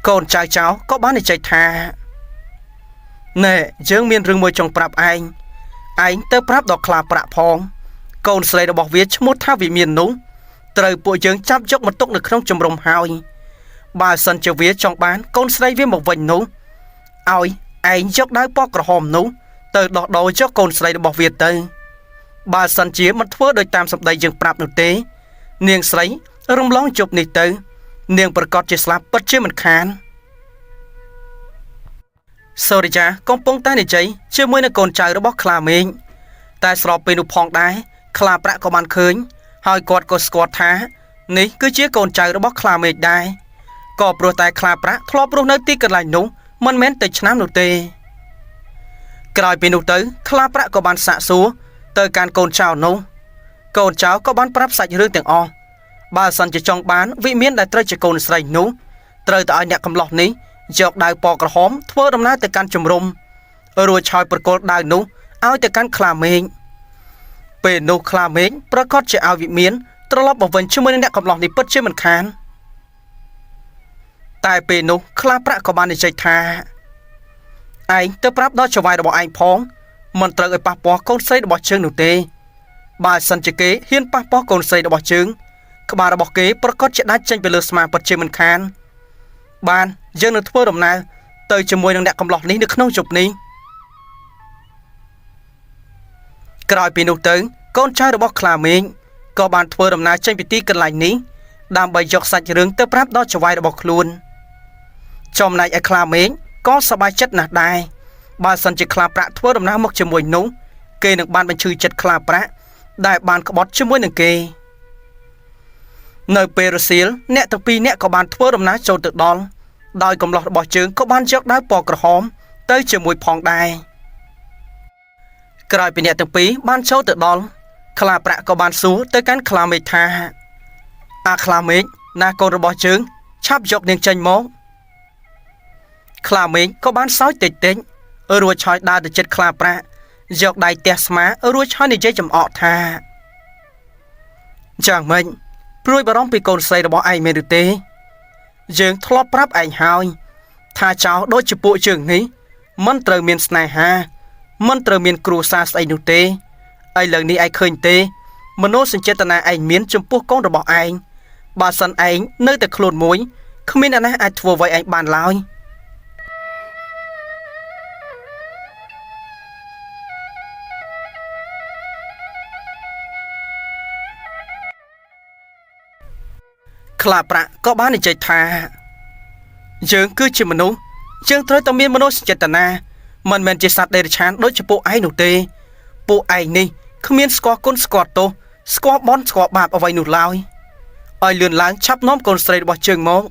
កូនចៅក៏បាននិយាយថាណែយើងមានរឿងមួយចង់ប្រាប់ឯងទៅប្រាប់ដល់ខ្លាប្រាក់ផងកូនស្រីរបស់វាឈ្មោះថាវិមាននោះត្រូវពួកយើងចាប់យកមកទុកនៅក្នុងជំរំហើយបើសិនជាវាចង់បានកូនស្រីវាមកវិញនោះឲ្យឯងយកដៅពណ៌ក្រហមនោះទៅដោះដូរយកកូនស្រីរបស់វាទៅបើសិនជាមិនធ្វើដោយតាមសម្ដីយើងប្រាប់នោះទេនាងស្រីរំលងជប់នេះទៅនាងប្រកាសជាស្លាប់ពិតជាមិនខានសូរិយាកំពុងតែនិយាយជាមួយនឹងកូនចៅរបស់ខ្លាមេឃតែស្របពេលនោះផងដែរខ្លាប្រាក់ក៏បានឃើញហើយគាត់ក៏ស្គាល់ថានេះគឺជាកូនចៅរបស់ខ្លាមេឃដែរក៏ព្រោះតែខ្លាប្រាក់ធ្លាប់រស់នៅទីកន្លែងនោះមិនមែនតែឆ្នាំនោះទេក្រោយពីនោះទៅខ្លាប្រាក់ក៏បានសាកសួរទៅកាន់កូនចៅនោះកូនចៅក៏បានប្រាប់សាច់រឿងទាំងអស់បើសិនជាចង់បានវិមានដែលត្រូវជាកូនស្រីនោះត្រូវតែឲ្យអ្នកកំឡោះនេះយកដៅពណ៌ក្រហមធ្វើដំណើរទៅកាន់ជំរំរួចហើយប្រគល់ដៅនោះឲ្យទៅកាន់ខ្លាមេឃពេលនោះខ្លាមេឃប្រកាសជាឲ្យវិមានត្រឡប់មកវិញជាមួយនឹងអ្នកកំឡោះនេះពិតជាមិនខានតែពេលនោះខ្លាប្រាក់ក៏បាននិយាយថាឯងទៅប្រាប់ដល់ចៅហ្វាយរបស់ឯងផងមិនត្រូវឲ្យប៉ះពាល់កូនស្រីរបស់ជើងនោះទេបើសិនជាគេហ៊ានប៉ះពាល់កូនស្រីរបស់ជើងក្បាលរបស់គេប្រកាសជាដាច់ចេញពីលើស្មាពិតជាមិនខានបានយើងនឹងធ្វើដំណើរទៅជាមួយនឹងអ្នកកំឡោះនេះនៅក្នុងជប់នេះក្រោយពីនោះទៅកូនចៅរបស់ខ្លាមេឃក៏បានធ្វើដំណើរចេញពីទីកន្លែងនេះដើម្បីយកសាច់រឿងទៅប្រាប់ដល់ចៅហ្វាយរបស់ខ្លួនចំណែកឯខ្លាមេឃក៏សប្បាយចិត្តណាស់ដែរបើសិនជាខ្លាប្រាក់ធ្វើដំណើរមកជាមួយនោះគេនឹងបានបញ្ឈឺចិត្តខ្លាប្រាក់ដែលបានក្បត់ជាមួយនឹងគេនៅពេលរសៀលអ្នកទាំងពីរនាក់ក៏បានធ្វើដំណើរចូលទៅដល់ដោយកំឡោះរបស់ជើងក៏បានយកដៅពណ៌ក្រហមទៅជាមួយផងដែរក្រោយពីអ្នកទាំងពីរបានចូលទៅដល់ខ្លាប្រាក់ក៏បានសួរទៅកាន់ខ្លាមេឃថាអាខ្លាមេឃណាកូនរបស់ជើងឆាប់យកនាងចេញមកខ្លាមេឃក៏បានសោយតិចរួចហើយដើរទៅជិតខ្លាប្រាក់យកដៃទះស្មារួចហើយនិយាយចំអកថាយ៉ាងម៉េចព្រួយបារម្ភពីកូនស្រីរបស់ឯងមែនឬទេយើងធ្លាប់ប្រាប់ឯងហើយថាចៅដូចជាពួកជើងនេះមិនត្រូវមានស្នេហាមិនត្រូវមានគ្រួសារស្អីនោះទេឥឡូវនេះឯងឃើញទេមនោសញ្ចេតនាឯងមានចំពោះកូនរបស់ឯងបើសិនឯងនៅតែខ្លួនមួយ គ្មានអ្នកណាអាចធ្វើអ្វីឯងបានឡើយខ្លាប្រាក់ក៏បាននិយាយថាយើងគឺជាមនុស្សយើងត្រូវតែមានមនោសញ្ចេតនាមិនមែនជាសត្វដេរឆានដូចជាពួកឯងនោះទេពួកឯងនេះគ្មានស្គាល់គុណស្គាល់ទោសស្គាល់បន់ស្គាល់បាបអ្វីនោះឡើយឲ្យលឿនឡើងឆាប់នាំកូនស្រីរបស់ជើងមក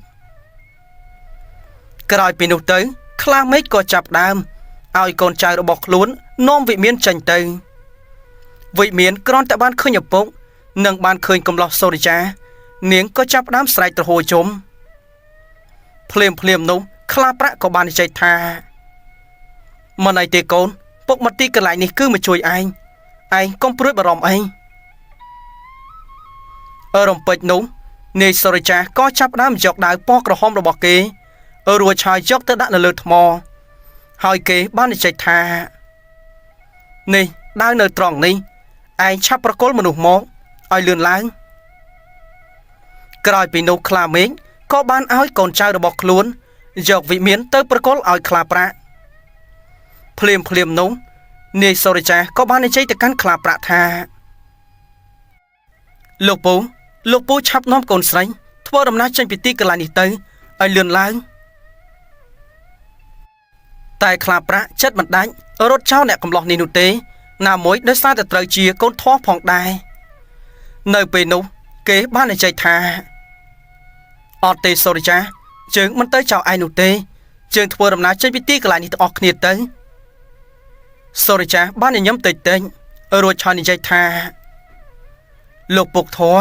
ក្រោយពីនោះទៅខ្លាមេឃក៏ចាប់ដើមឲ្យកូនចៅរបស់ខ្លួននាំវិមានចេញទៅវិមានគ្រាន់តែបានឃើញឪពុកនិងបានឃើញកំឡោះសូរិយានាងក៏ចាប់ដើមស្រែកទ្រហោជុំភ្លាមនោះខ្លាប្រាក់ក៏បាននិយាយថាមិនអីទេកូនពុកមកទីកន្លែងនេះគឺមកជួយឯងកុំព្រួយបារម្ភអីរំពេចនោះនាយសូរិយាក៏ចាប់ដើមយកដាវពណ៌ក្រហមរបស់គេរួចហើយយកទៅដាក់នៅលើថ្មហើយគេបាននិយាយថានេះដាវនៅត្រង់នេះឯងឆាប់ប្រគល់មនុស្សមកឲ្យលឿនឡើងក្រោយពីនោះខ្លាមេឃក៏បានឲ្យកូនចៅរបស់ខ្លួនយកវិមានទៅប្រគល់ឲ្យខ្លាប្រាក់ភ្លាមនោះនាយសូរិយាក៏បាននិយាយទៅកាន់ខ្លាប្រាក់ថាលោកពូឆាប់នាំកូនស្រីធ្វើដំណើរចេញពីទីកន្លែងនេះទៅឲ្យលឿនឡើងតែខ្លាប្រាក់ចិត្តមិនដាច់រត់ចោលអ្នកកំឡោះនេះនោះទេណាមួយដោយសារតែត្រូវជាកូនធွာផងដែរនៅពេលនោះគេបាននិយាយថាអត់ទេសូរិយាជើងមិនទៅចោលឯងនោះទេជើងធ្វើដំណើរចេញពីទីកន្លែងនេះទាំងអស់គ្នាទៅសូរិយាបានញញឹមតិចរួចឆាននិយាយថាលោកពុកធွာ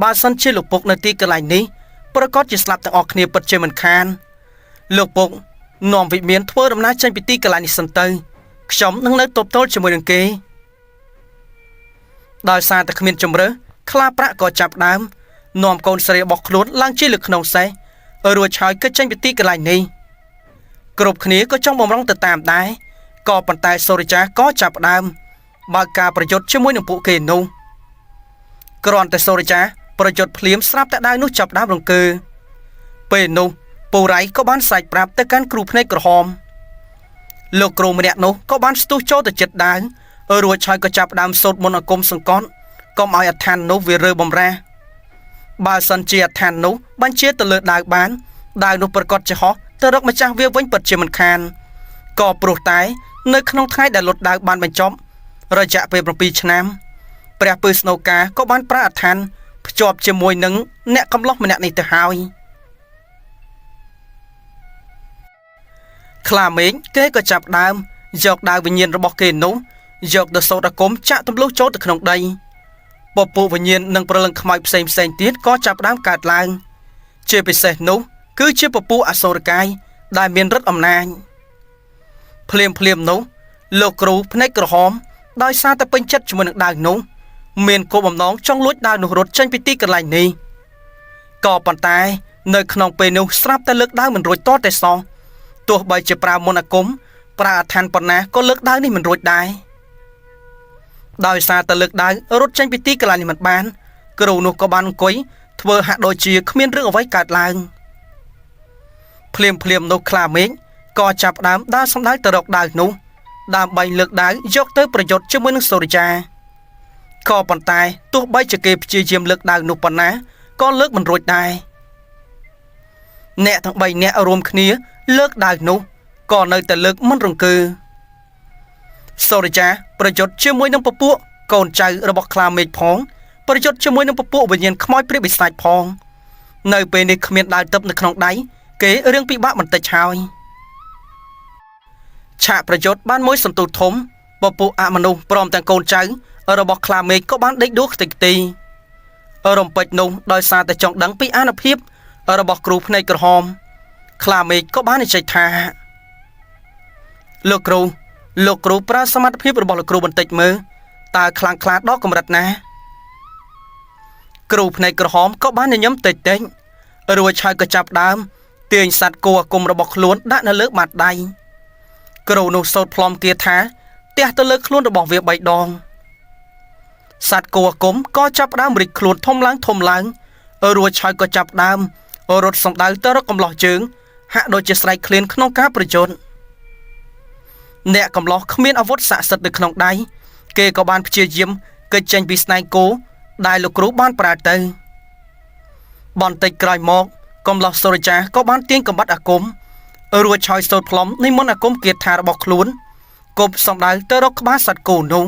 បើសិនជាលោកពុកនៅទីកន្លែងនេះប្រកាសជាស្លាប់ទាំងអស់គ្នាពិតជាមិនខានលោកពុកនាំវិមានធ្វើដំណើរចេញពីទីកន្លែងនេះសិនទៅខ្ញុំនឹងនៅទប់ទល់ជាមួយនឹងគេដោយសារតែគ្មានជំរើសខ្លាប្រាក់ក៏ចាប់ដើមនាំកូនស្រីរបស់ខ្លួនឡើងជិះលើក្នុងសេះរួចហើយក៏ចេញពីទីកន្លែងនេះគ្រប់គ្នាក៏ចង់បំរុងទៅតាមដែរក៏ប៉ុន្តែសូរិយាក៏ចាប់ដើមបើកការប្រយុទ្ធជាមួយនឹងពួកគេនោះគ្រាន់តែសូរិយាប្រយុទ្ធភ្លាមស្រាប់តែដាវនោះចាប់ដើមរង្គើពេលនោះពូរ៉ៃក៏បានស្រែកប្រាប់ទៅកាន់គ្រូភ្នែកក្រហមលោកគ្រូម្នាក់នោះក៏បានស្ទុះចូលទៅចិត្តដាវរួចហើយក៏ចាប់ដើមសូត្រមន្តអាគមសង្កត់កុំឲ្យអដ្ឋាននោះវារើបំរាស់បើសិនជាអដ្ឋាននោះបញ្ជាទៅលើដាវបានដាវនោះប្រកាសជាហោះទៅរកម្ចាស់វាវិញពិតជាមិនខានក៏ព្រោះតែនៅក្នុងថ្ងៃដែលលុតដាវបានបញ្ចប់រយៈពេល7ឆ្នាំព្រះពើស្នូកាក៏បានប្រើអដ្ឋានភ្ជាប់ជាមួយនឹងអ្នកកំឡោះម្នាក់នេះទៅហើយខ្លាមេឃគេក៏ចាប់ដើមយកដាវវិញ្ញាណរបស់គេនោះយកទៅសូត្រអាគមចាក់ទម្លុះចូលទៅក្នុងដីពពួកវិញ្ញាណនិងព្រលឹងខ្មោចផ្សេងទៀតក៏ចាប់ដើមកើតឡើងជាពិសេសនោះគឺជាពពួកអសូរកាយដែលមានឫទ្ធិអំណាចភ្លាមនោះលោកគ្រូភ្នែកក្រហមដោយសារតែពេញចិត្តជាមួយនឹងដាវនោះមានគោលបំណងចង់លួចដាវនោះរត់ចេញពីទីកន្លែងនេះក៏ប៉ុន្តែនៅក្នុងពេលនោះស្រាប់តែលើកដាវមិនរួចតតែសោះទោះបីជាប្រើមន្តអាគមប្រើអដ្ឋានប៉ុណ្ណាក៏លើកដាវនេះមិនរួចដែរដោយសារតែលើកដាវរត់ចេញពីទីកន្លែងនេះមិនបានគ្រូនោះក៏បានអង្គុយធ្វើហាក់ដូចជាគ្មានរឿងអ្វីកើតឡើងភ្លាមនោះខ្លាមេឃក៏ចាប់ដើមដើរសំដៅទៅរកដាវនោះដើម្បីលើកដាវយកទៅប្រយុទ្ធជាមួយនឹងសូរិយាក៏ប៉ុន្តែទោះបីជាគេព្យាយាមលើកដាវនោះប៉ុណ្ណាក៏លើកមិនរួចដែរអ្នកទាំង3នាក់រួមគ្នាលើកដាវនោះក៏នៅតែលើកមិនរង្គើសូរិយាប្រយុទ្ធជាមួយនឹងពពួកកូនចៅរបស់ខ្លាមេឃផងប្រយុទ្ធជាមួយនឹងពពួកវិញ្ញាណខ្មោចព្រាយបិសាចផងនៅពេលនេះគ្មានដាវទឹកនៅក្នុងដៃគេរឿងពិបាកបន្តិចហើយឆាកប្រយុទ្ធបានមួយសន្ទុះធំពពួកអមនុស្សព្រមទាំងកូនចៅរបស់ខ្លាមេឃក៏បានដេកដួលខ្ទេចខ្ទីរំពេចនោះដោយសារតែចង់ដឹងពីអានុភាពរបស់គ្រូភ្នែកក្រហមខ្លាមេឃក៏បាននិយាយថាលោកគ្រូប្រើសមត្ថភាពរបស់លោកគ្រូបន្តិចមើលតើខ្លាំងខ្លាដល់កម្រិតណាគ្រូភ្នែកក្រហមក៏បានញញឹមតិចរួចហើយក៏ចាប់ដើមទាញសัตว์គោអាគមរបស់ខ្លួនដាក់នៅលើបាតដៃគ្រូនោះសូត្រផ្លុំគាថាទះទៅលើខ្លួនរបស់វា3ដងសัตว์គោអាគមក៏ចាប់ដើមរីកខ្លួនធំឡើងរួចហើយក៏ចាប់ដើម រត់សំដៅទៅរកកំឡោះជើងហាក់ដូចជាស្រែកឃ្លានក្នុងការប្រជញ្ញអ្នកកំឡោះគ្មានអាវុធស័ក្តិសិទ្ធិនៅក្នុងដៃគេក៏បានព្យាយាមកិច្ចចេញពីស្នែងគោដែលលោកគ្រូបានប្រើទៅបន្តិចក្រោយមកកំឡោះសូរិយាក៏បានទាញកំបត្តិអាគមរួចឆោយសូត្រផ្លុំនិមន្តអាគមគាថារបស់ខ្លួនគប់សំដៅទៅរកក្បាលសត្វគោនោះ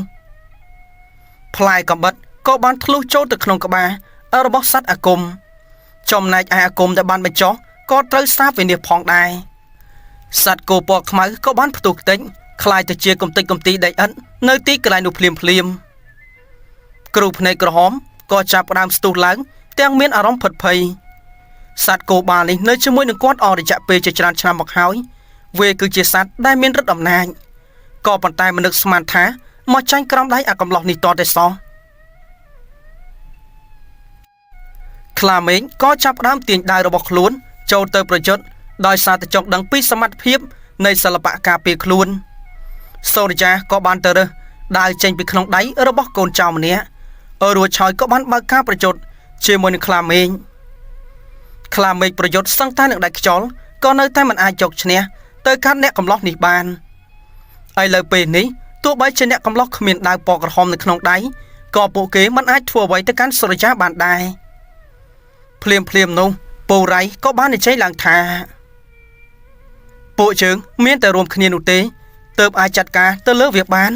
ផ្លែកំបត្តិក៏បានធ្លុះចូលទៅក្នុងក្បាលរបស់សត្វអាគមចំណែកឯអាគមដែលបានបញ្ចុះក៏ត្រូវសាបវិនិច្ឆ័យផងដែរសត្វគោពណ៌ខ្មៅក៏បានផ្ទុះខ្ទេចคล้ายទៅជាកំទេចកំទីដីឥដ្ឋនៅទីកន្លែងនោះភ្លាមគ្រូភ្នែកក្រហមក៏ចាប់ផ្ដើមស្ទុះឡើងទាំងមានអារម្មណ៍ភិតភ័យសត្វគោបាលនេះនៅជាមួយនឹងគាត់អស់រយៈពេលជាច្រើនឆ្នាំមកហើយវាគឺជាសត្វដែលមានឫទ្ធិអំណាចក៏ប៉ុន្តែមនុស្សស្មានថាមកចាញ់ក្រំដៃអាកំឡោះនេះតតែសោះខ្លាមេងក៏ចាប់ផ្ដើមទាញដាវរបស់ខ្លួនចូលទៅប្រយុទ្ធដោយសារតែចង់ដឹងពីសមត្ថភាពនៃសិល្បៈការពារខ្លួនសូរិយាក៏បានទៅរើសដាវចេញពីក្នុងដៃរបស់កូនចៅម្នាក់រួចហើយក៏បានបើកការប្រយុទ្ធជាមួយនឹងខ្លាមេងប្រយុទ្ធសឹងតែនឹងដាច់ខ្យល់ក៏នៅតែមិនអាចយកឈ្នះទៅកាន់អ្នកកំឡោះនេះបានឥឡូវពេលនេះទោះបីជាអ្នកកំឡោះគ្មានដាវពណ៌ក្រហមនៅក្នុងដៃក៏ពួកគេមិនអាចធ្វើអ្វីទៅកាន់សូរិយាបានដែរភ្លាមនោះពូរ៉ៃក៏បាននិយាយឡើងថាពួកយើងមានតែរួមគ្នានោះទេទើបអាចចាត់ការទៅលើវាបាន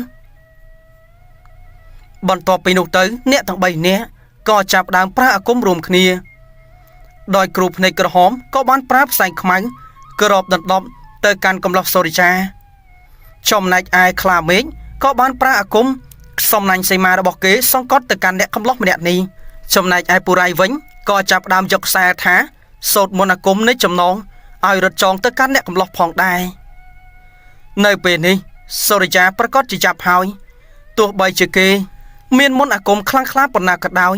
បន្ទាប់ពីនោះទៅអ្នកទាំង3នាក់ក៏ចាប់ដើមប្រើអាគមរួមគ្នាដោយគ្រូភ្នែកក្រហមក៏បានប្រើផ្សែងខ្មៅក្របដណ្ដប់ទៅកាន់កំឡោះសូរិយាចំណែកឯខ្លាមេឃក៏បានប្រើអាគមសំណាញ់សីមារបស់គេសង្កត់ទៅកាន់អ្នកកំឡោះម្នាក់នេះចំណែកឯពូរ៉ៃវិញក៏ចាប់ដើមយកខ្សែថាសូត្រមន្តអាគមនៃចំណងឲ្យរត់ចងទៅកាន់អ្នកកំឡោះផងដែរនៅពេលនេះសូរិយាប្រកាសជាចាប់ហើយទោះបីជាគេមានមន្តអាគមខ្លាំងក្លាប៉ុណ្ណាក៏ដោយ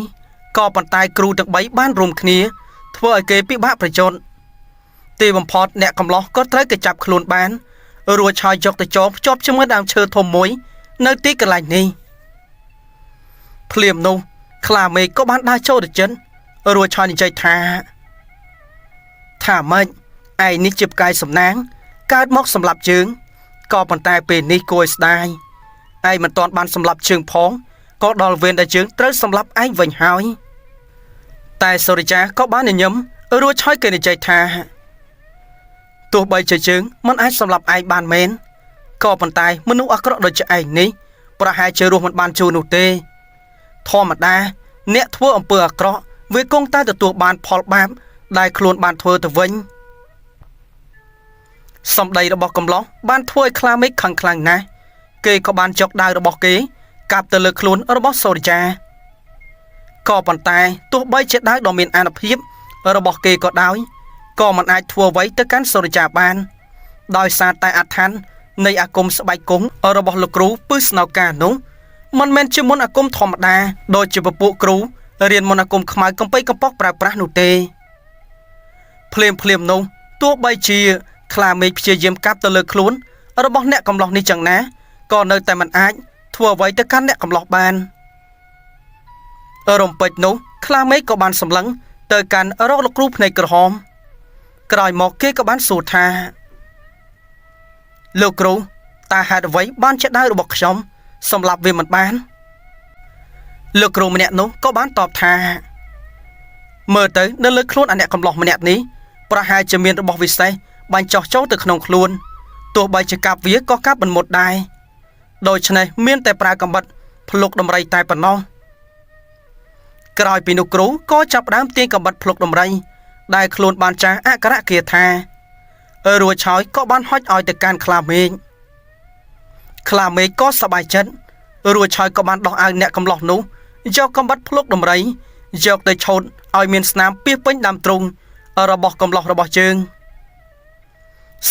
ក៏ប៉ុន្តែគ្រូទាំង3បានរួមគ្នាធ្វើឲ្យគេពិបាកប្រជញ្ញទីបំផុតអ្នកកំឡោះក៏ត្រូវគេចាប់ខ្លួនបានរួចហើយយកទៅចងភ្ជាប់ជាមួយដើមឈើធំមួយនៅទីកន្លែងនេះភ្លាមនោះខ្លាមេឃក៏បានដើរចូលទៅចិនរួចហើយនិយាយថាម៉េចឯនេះជាផ្កាយសំណាងកើតមកសម្លាប់ជើងក៏ប៉ុន្តែពេលនេះគួរឲ្យស្ដាយឯងមិនទាន់បានសម្លាប់ជើងផងក៏ដល់វេនដែលជើងត្រូវសម្លាប់ឯងវិញហើយតែសូរិយាក៏បានញញឹមរួចហើយគេនិយាយថាទោះបីជាជើងមិនអាចសម្លាប់ឯងបានមែនក៏ប៉ុន្តែមនុស្សអាក្រក់ដូចជាឯងនេះប្រហែលជារស់មិនបានជូរនោះទេធម្មតាអ្នកធ្វើអំពើអាក្រក់វាគង់តែទទួលបានផលបាបដែលខ្លួនបានធ្វើទៅវិញសម្ដីរបស់កំឡោះបានធ្វើឲ្យខ្លាមេឃខឹងខ្លាំងណាស់គេក៏បានចុកដាវរបស់គេកាប់ទៅលើខ្លួនរបស់សូរិយាក៏ប៉ុន្តែទោះបីជាដាវដ៏មានអានុភាពរបស់គេក៏ដោយក៏មិនអាចធ្វើអ្វីទៅកាន់សូរិយាបានដោយសារតែអដ្ឋាននៃអាគមស្បែកគង់របស់លោកគ្រូពឹសស្នោកានោះមិនមែនជាមន្តអាគមធម្មតាដូចជាពពួកគ្រូរៀនមន្តអាគមខ្មៅកំពៃកំប៉ុកប្រើប្រាស់នោះទេភ្លាមនោះទោះបីជាខ្លាមេឃព្យាយាមកាប់ទៅលើខ្លួនរបស់អ្នកកំឡោះនេះយ៉ាងណាក៏នៅតែមិនអាចធ្វើអ្វីទៅកាន់អ្នកកំឡោះបានរំពេចនោះខ្លាមេឃក៏បានសម្លឹងទៅកាន់រកលោកគ្រូភ្នែកក្រហមក្រោយមកគេក៏បានសួរថាលោកគ្រូតើហេតុអ្វីបានជាដាវរបស់ខ្ញុំសម្លាប់វាមិនបានលោកគ្រូម្នាក់នោះក៏បានតបថាមើលទៅនៅលើខ្លួនអ្នកកំឡោះម្នាក់នេះប្រហែលជាមានរបស់វិសេសបាញ់ចោះចូលទៅក្នុងខ្លួនទោះបីជាកាប់វាក៏កាប់មិនមុតដែរដូច្នេះមានតែប្រើកំបិតភ្លុកដំរីតែប៉ុណ្ណោះក្រោយពីនោះគ្រូក៏ចាប់ដើមទាញកំបិតភ្លុកដំរីដែលខ្លួនបានចាស់អក្ខរគាថារួចហើយក៏បានហុចឲ្យទៅកាន់ខ្លាមេឃក៏សប្បាយចិត្តរួចហើយក៏បានដោះអាវអ្នកកំឡោះនោះយកកំបិតភ្លុកដំរីយកទៅឆូតឲ្យមានស្នាមពាសពេញដើមទ្រូងរបស់កំឡោះរបស់ជើង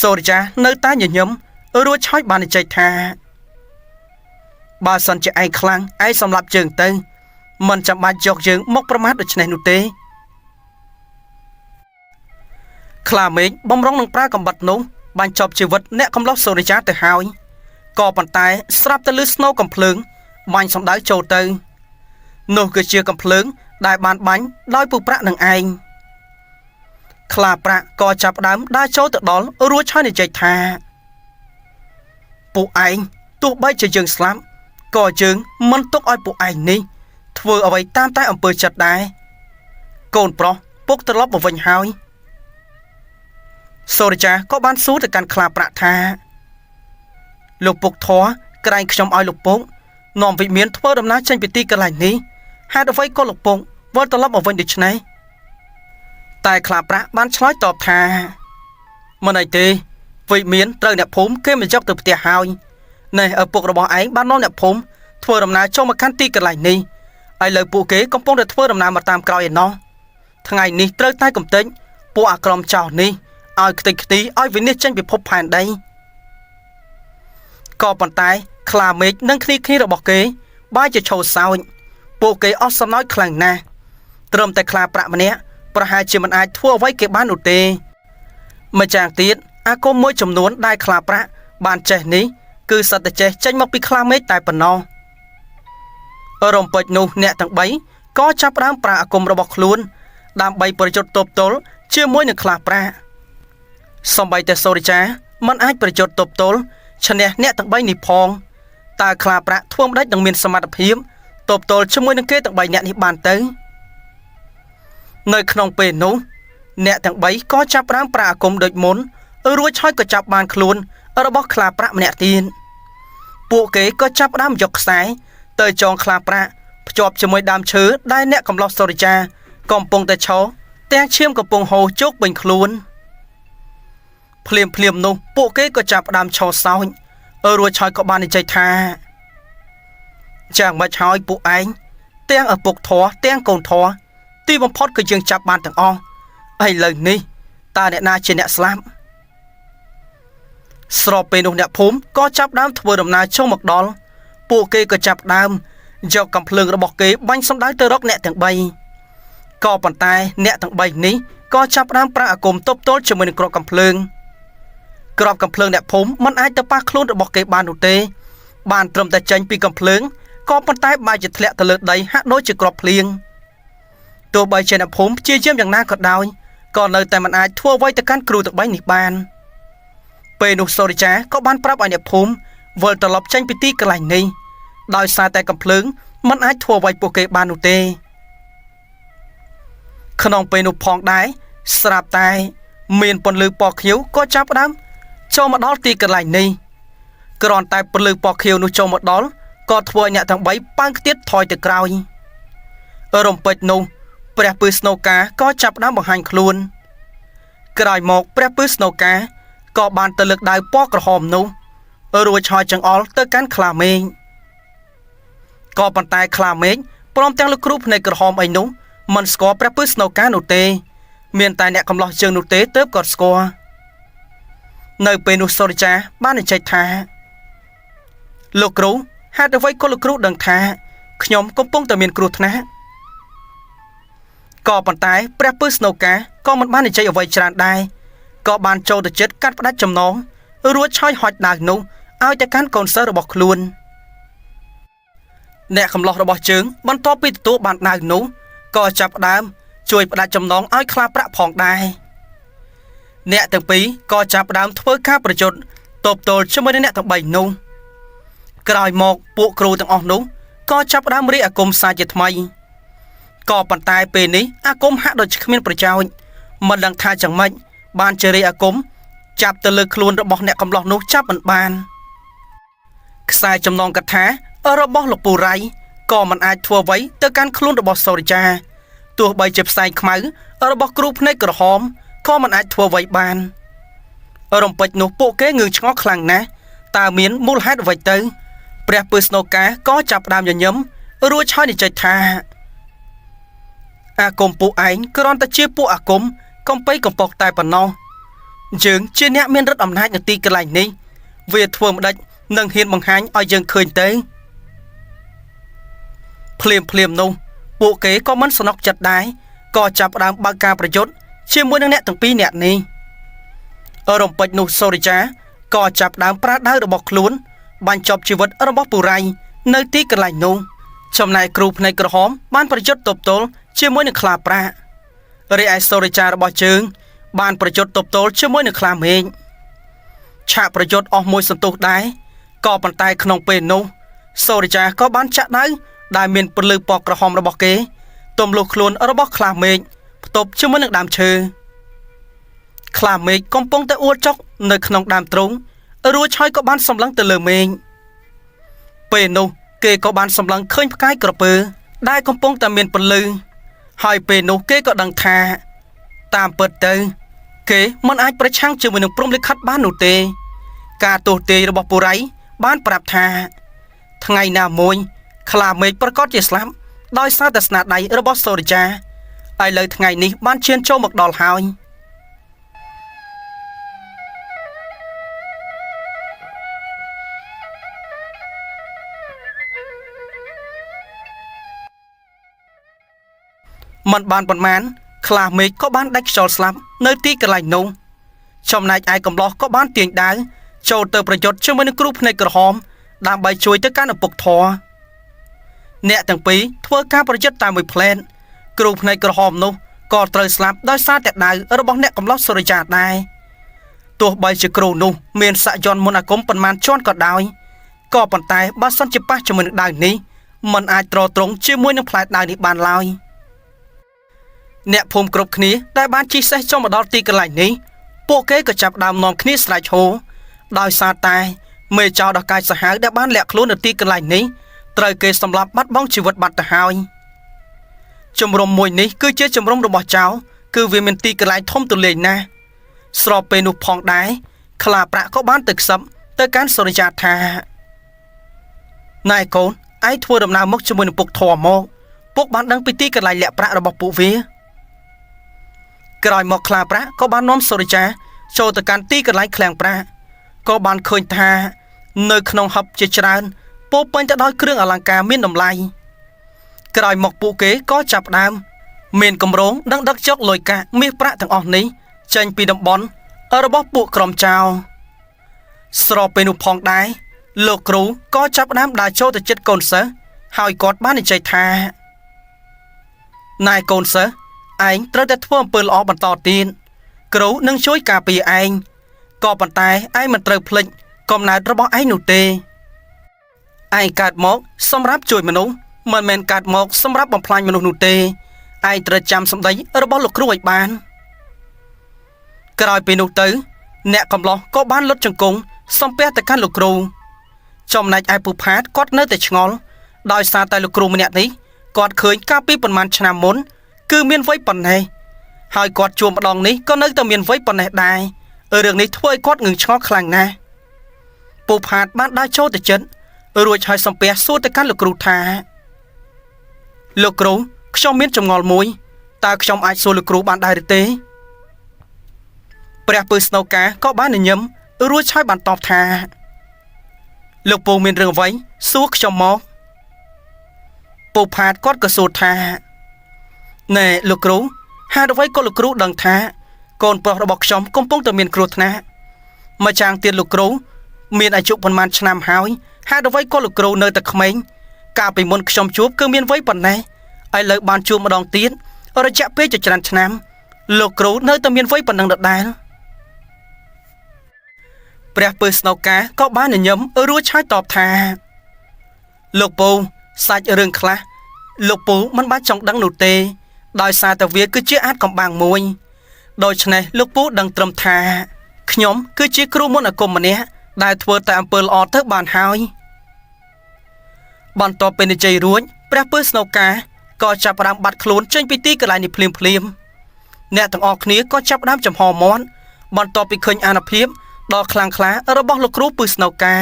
សូរិយានៅតែញញឹមរួចហើយបាននិយាយថាបើសិនជាឯងខ្លាំងឯងសម្លាប់ជើងទៅមិនចាំបាច់យកយើងមកប្រមាថដូច្នេះនោះទេខ្លាមេឃបំរុងនឹងប្រើកំបិតនោះបាញ់ចប់ជីវិតអ្នកកំឡោះសូរិយាទៅហើយក៏ប៉ុន្តែស្រាប់តែលឺស្នូកំភ្លើងបាញ់សម្ដៅចូលទៅនោះគឺជាកំភ្លើងដែលបានបាញ់ដោយពូប្រាក់នឹងឯង ខ្លាប្រាក់ក៏ចាប់ដើមដើរចូលទៅដល់រួចហើយនិយាយថាពួកឯងទោះបីជាយើងស្លាប់ក៏យើងមិនទុកឲ្យពួកឯងនេះធ្វើអ្វីតាមតែអំពើចិត្តដែរកូនប្រុសពុកត្រឡប់មកវិញហើយសូរិយាក៏បានសួរទៅកាន់ខ្លាប្រាក់ថាលោកពុកធေါ်ក្រែងខ្ញុំឲ្យលោកពុកនាំវិមានធ្វើដំណើរចេញពីទីកន្លែងនេះហេតុអ្វីក៏លោកពុកវិលត្រឡប់មកវិញដូច្នេះតែខ្លាប្រាក់បានឆ្លើយតបថាមិនអីទេវិមានត្រូវអ្នកភូមិគេមកយកទៅផ្ទះហើយនេះឪពុករបស់ឯងបាននាំអ្នកភូមិធ្វើដំណើរចូលមកកាន់ទីកន្លែងនេះឥឡូវពួកគេកំពុងតែធ្វើដំណើរមកតាមក្រោយឯណោះថ្ងៃនេះត្រូវតែកំទេចពួកអាក្រមចោរនេះឲ្យខ្ទេចខ្ទីឲ្យវិនិច្ឆ័យចេញពិភពផែនដីក៏ប៉ុន្តែខ្លាមេឃនិងគ្នារបស់គេបាយជាឈោសោចពួកគេអស់សំណោចខ្លាំងណាស់ត្រឹមតែខ្លាប្រាក់ម្នាក់ប្រហែលជាមិនអាចធ្វើអ្វីគេបាននោះទេម្យ៉ាងទៀតអាគមមួយចំនួនដែលខ្លាប្រាក់បានចេះនេះគឺសត្វតែចេះចេញមកពីខ្លាមេឃតែប៉ុណ្ណោះរំពេចនោះអ្នកទាំង3ក៏ចាប់ផ្ដើមប្រើអាគមរបស់ខ្លួនដើម្បីប្រយុទ្ធទប់ទល់ជាមួយនឹងខ្លាប្រាក់សម្បីតែសូរិយាមិនអាចប្រយុទ្ធទប់ទល់ឈ្នះអ្នកទាំង3នេះផងតើខ្លាប្រាក់ធ្វើមិនដេចនឹងមានសមត្ថភាពទប់ទល់ជាមួយនឹងគេទាំង3អ្នកនេះបានទៅនៅក្នុងពេលនោះអ្នកទាំង3ក៏ចាប់ផ្ដើមប្រើអាគមដូចមុនរួចហើយក៏ចាប់បានខ្លួនរបស់ខ្លាប្រាក់ម្នាក់ទៀតពួកគេក៏ចាប់ផ្ដើមយកខ្សែទៅចងខ្លាប្រាក់ភ្ជាប់ជាមួយដើមឈើដែលអ្នកកំឡោះសូរិយាកំពុងតែឈរទាំងឈាមកំពុងហូរជោគពេញខ្លួនភ្លាមនោះពួកគេក៏ចាប់ផ្ដើមឈរសោចរួចហើយក៏បាននិយាយថាយ៉ាងម៉េចហើយពួកឯងទាំងឪពុកធေါ်ទាំងកូនធေါ်ទីបំផុតគឺយើងចាប់បានទាំងអស់ឥឡូវនេះតើអ្នកណាជាអ្នកស្លាប់ស្របពេលនោះអ្នកភូមិក៏ចាប់ដើមធ្វើដំណើរចូលមកដល់ពួកគេក៏ចាប់ដើមយកកាំភ្លើងរបស់គេបាញ់សម្ដៅទៅរកអ្នកទាំង3ក៏ប៉ុន្តែអ្នកទាំង3នេះក៏ចាប់ដើមប្រើអាគមទប់ទល់ជាមួយនឹងគ្រាប់កាំភ្លើងគ្រាប់កាំភ្លើងអ្នកភូមិមិនអាចទៅប៉ះខ្លួនរបស់គេបាននោះទេបានត្រឹមតែចេញពីកាំភ្លើងក៏ប៉ុន្តែបែរជាធ្លាក់ទៅលើដីហាក់ដូចជាគ្រាប់ភ្លៀងទោះបីជាអ្នកភូមិព្យាយាមយ៉ាងណាក៏ដោយក៏នៅតែមិនអាចធ្វើអ្វីទៅកាន់គ្រូទាំង3នេះបានពេលនោះសូរិយាក៏បានប្រាប់ឲ្យអ្នកភូមិវិលត្រឡប់ចេញពីទីកន្លែងនេះដោយសារតែកាំភ្លើងមិនអាចធ្វើអ្វីពួកគេបាននោះទេក្នុងពេលនោះផងដែរស្រាប់តែមានពន្លឺពណ៌ខៀវក៏ចាប់ផ្ដើមចូលមកដល់ទីកន្លែងនេះគ្រាន់តែពន្លឺពណ៌ខៀវនោះចូលមកដល់ក៏ធ្វើឲ្យអ្នកទាំង3ប៉ាំងខ្ទាតថយទៅក្រោយរំពេចនោះព្រះពឺស្នូកាក៏ចាប់ផ្ដើមបង្ហាញខ្លួនក្រោយមកព្រះពឺស្នូកាក៏បានទៅលើកដៃពណ៌ក្រហមនោះរួចហើយចង្អុលទៅកាន់ខ្លាមេឃក៏ប៉ុន្តែខ្លាមេឃព្រមទាំងលោកគ្រូភ្នែកក្រហមអីនោះមិនស្គាល់ព្រះពឺស្នូកានោះទេមានតែអ្នកកំឡោះជើងនោះទេទើបគាត់ស្គាល់នៅពេលនោះសូរិយាបាននិយាយថាលោកគ្រូហេតុអ្វីក៏លោកគ្រូដឹងថាខ្ញុំកំពុងតែមានគ្រោះថ្នាក់ក៏ប៉ុន្តែព្រះពឺស្នូកាក៏មិនបាននិយាយអ្វីច្រើនដែរក៏បានចូលទៅជិតកាត់ផ្ដាច់ចំណងរួចឆោយហុចដាវនោះឲ្យទៅកាន់កូនសិស្សរបស់ខ្លួនអ្នកកំឡោះរបស់ជើងបន្ទាប់ពីទទួលបានដាវនោះក៏ចាប់ផ្ដើមជួយផ្ដាច់ចំណងឲ្យខ្លាប្រាក់ផងដែរអ្នកទាំងពីរក៏ចាប់ផ្ដើមធ្វើការប្រយុទ្ធទប់ទល់ជាមួយនឹងអ្នកទាំង3នោះក្រោយមកពួកគ្រូទាំងអស់នោះក៏ចាប់ផ្ដើមរៀបអាគមសាជាថ្មីក៏ប៉ុន្តែពេលនេះអាគមហាក់ដូចគ្មានប្រយោជន៍មិនដឹងថាយ៉ាងម៉េចបានជារៀបអាគមចាប់ទៅលើខ្លួនរបស់អ្នកកំឡោះនោះចាប់មិនបានខ្សែចំណងកថារបស់លោកពូរ៉ៃក៏មិនអាចធ្វើអ្វីទៅកាន់ខ្លួនរបស់សូរិយាទោះបីជាផ្សែងខ្មៅរបស់គ្រូភ្នែកក្រហមក៏មិនអាចធ្វើអ្វីបានរំពេចនោះពួកគេងឿងឆ្ងល់ខ្លាំងណាស់តើមានមូលហេតុអ្វីទៅព្រះពឺស្នូកាក៏ចាប់ផ្ដើមញញឹមរួចហើយនិយាយថាអាគមពួកឯងគ្រាន់តែជាពួកអាគមកំពៃកំពកតែប៉ុណ្ណោះយើងជាអ្នកមានឫទ្ធិអំណាចនៅទីកន្លែងនេះវាធ្វើមិនដេចនឹងហ៊ានបង្ហាញឲ្យយើងឃើញទៅភ្លាមនោះពួកគេក៏មិនស្នុកចិត្តដែរក៏ចាប់ផ្ដើមបើកការប្រយុទ្ធជាមួយនឹងអ្នកទាំងពីរនាក់នេះរំពេចនោះសូរិយាក៏ចាប់ផ្ដើមប្រើដាវរបស់ខ្លួនបាញ់ចប់ជីវិតរបស់ពូរ៉ៃនៅទីកន្លែងនោះចំណែកគ្រូភ្នែកក្រហមបានប្រយុទ្ធទប់ទល់ជាមួយនឹងខ្លាប្រាក់រីឯសូរិយារបស់ជើង បានប្រយុទ្ធទប់ទល់ជាមួយនឹងខ្លាមេឃឆាកប្រយុទ្ធអស់មួយសន្ទុះដែរក៏ប៉ុន្តែក្នុងពេលនោះសូរិយាក៏បានចាក់ដៅដែលមានពន្លឺពណ៌ក្រហមរបស់គេទម្លុះខ្លួនរបស់ខ្លាមេឃផ្ទប់ជាមួយនឹងដើមឈើខ្លាមេឃកំពុងតែអួតចុកនៅក្នុងដើមទ្រូងរួចហើយក៏បានសម្លឹងទៅលើមេឃពេលនោះគេក៏បានសម្លឹងឃើញផ្កាយក្រពើដែលកំពុងតែមានពន្លឺហើយពេលនោះគេក៏ដឹងថាតាមពិតទៅគេមិនអាចប្រឆាំងជាមួយនឹងព្រំលិខិតបាននោះទេការទស្សទាយរបស់ពុរ័យបានប្រាប់ថាថ្ងៃណាមួយខ្លាមេឃប្រកាសជាស្លាប់ដោយសារតែស្នាដៃរបស់សូរិយាឥឡូវថ្ងៃនេះបានឈានចូលមកដល់ហើយមិនបានប៉ុន្មានខ្លាមេឃក៏បានដាច់ខ្យល់ស្លាប់នៅទីកន្លែងនោះចំណែកឯកំឡោះក៏បានទាញដាវចូលទៅប្រយុទ្ធជាមួយនឹងគ្រូភ្នែកក្រហមដើម្បីជួយទៅកាន់ឪពុកធរអ្នកទាំងពីរធ្វើការប្រយុទ្ធតាមមួយផ្លែនគ្រូភ្នែកក្រហមនោះក៏ត្រូវស្លាប់ដោយសារតែដាវរបស់អ្នកកំឡោះសូរិយាដែរទោះបីជាគ្រូនោះមានស័ក្តិយន្តមន្តអាគមប៉ុន្មានជាន់ក៏ដោយក៏ប៉ុន្តែបើសិនជាប៉ះជាមួយនឹងដាវនេះមិនអាចទ្រាំទ្រង់ជាមួយនឹងផ្លែដាវនេះបានឡើយអ្នកភូមិគ្រប់គ្នាដែលបានជិះសេះចុះមកដល់ទីកន្លែងនេះពួកគេក៏ចាប់ដើមនាំគ្នាស្រែកឈរដោយសារតែមេចៅដ៏កាយសាហាវដែលបានលាក់ខ្លួននៅទីកន្លែងនេះត្រូវគេសម្លាប់បាត់បង់ជីវិតបាត់ទៅហើយជំរំមួយនេះគឺជាជំរំរបស់ចៅគឺវាមានទីកន្លែងធំទូលាយណាស់ស្របពេលនោះផងដែរខ្លាប្រាក់ក៏បានទៅខ្សឹបទៅកាន់សូរិយាថាណែកូនឯងធ្វើដំណើរមកជាមួយនឹងពុកធំមកពុកបានដឹងពីទីកន្លែងលាក់ប្រាក់របស់ពួកវាក្រោយមកខ្លាប្រាក់ក៏បាននាំសូរិយាចូលទៅកាន់ទីកន្លែងឃ្លាំងប្រាក់ក៏បានឃើញថានៅក្នុងហឹបជាច្រើនពោពេញទៅដោយគ្រឿងអលង្ការមានតម្លៃក្រោយមកពួកគេក៏ចាប់ផ្ដើមមានគម្រោងដឹកយកលុយកាក់មាសប្រាក់ទាំងអស់នេះចេញពីតំបន់របស់ពួកក្រុមចៅស្របពេលនោះផងដែរលោកគ្រូក៏ចាប់ផ្ដើមដើរចូលទៅជិតកូនសិស្សហើយគាត់បាននិយាយថាណែកូនសិស្សឯងត្រូវតែធ្វើអំពើល្អបន្តទៀតគ្រូនឹងជួយការពារឯងក៏ប៉ុន្តែឯងមិនត្រូវភ្លេចកំណើតរបស់ឯងនោះទេឯងកើតមកសម្រាប់ជួយមនុស្សមិនមែនកើតមកសម្រាប់បំផ្លាញមនុស្សនោះទេឯងត្រូវចាំសម្ដីរបស់លោកគ្រូឲ្យបានក្រោយពីនោះទៅអ្នកកំឡោះក៏បានលុតជង្គង់សំពះទៅកាន់លោកគ្រូចំណែកឯពូផាតគាត់នៅតែឆ្ងល់ដោយសារតែលោកគ្រូម្នាក់នេះគាត់ឃើញកាលពីប្រហែលឆ្នាំមុនគឺមានវ័យប៉ុណ្ណេះហើយគាត់ជួបម្ដងនេះក៏នៅតែមានវ័យប៉ុណ្ណេះដែររឿងនេះធ្វើឲ្យគាត់ងឿងឆ្ងល់ខ្លាំងណាស់ពូផាតបានដើរចូលទៅជិតរួចហើយសំពះសួរទៅកាន់លោកគ្រូថាលោកគ្រូខ្ញុំមានចម្ងល់មួយតើខ្ញុំអាចសួរលោកគ្រូបានដែរឬទេព្រះពើស្នូកាក៏បានញញឹមរួចហើយបានតបថាលោកពូមានរឿងអ្វីសួរខ្ញុំមកពូផាតគាត់ក៏សួរថាណែលោកគ្រូហេតុអ្វីក៏លោកគ្រូដឹងថាកូនប្រុសរបស់ខ្ញុំកំពុងតែមានគ្រោះថ្នាក់ម្យ៉ាងទៀតលោកគ្រូមានអាយុប៉ុន្មានឆ្នាំហើយហេតុអ្វីក៏លោកគ្រូនៅតែក្មេងកាលពីមុនខ្ញុំជួបគឺមានវ័យប៉ុណ្ណេះឥឡូវបានជួបម្ដងទៀតរយៈពេលជាច្រើនឆ្នាំលោកគ្រូនៅតែមានវ័យប៉ុណ្ណឹងដដែលព្រះពើស្នូកាក៏បានញញឹមរួចហើយតបថាលោកពូសាច់រឿងខ្លះលោកពូមិនបានចង់ដឹងនោះទេដោយសារតែវាគឺជាអាចកំបាំងមួយដូច្នេះលោកពូដឹងត្រឹមថាខ្ញុំគឺជាគ្រូមន្តអាគមម្នាក់ដែលធ្វើតែអំពើល្អទៅបានហើយបន្ទាប់ពីនិយាយរួចព្រះពើស្នូកាក៏ចាប់ផ្ដើមបាត់ខ្លួនចេញពីទីកន្លែងនេះភ្លាមអ្នកទាំងអស់គ្នាក៏ចាប់ផ្ដើមចំហមាត់បន្ទាប់ពីឃើញអានុភាពដ៏ខ្លាំងក្លារបស់លោកគ្រូពើស្នូកា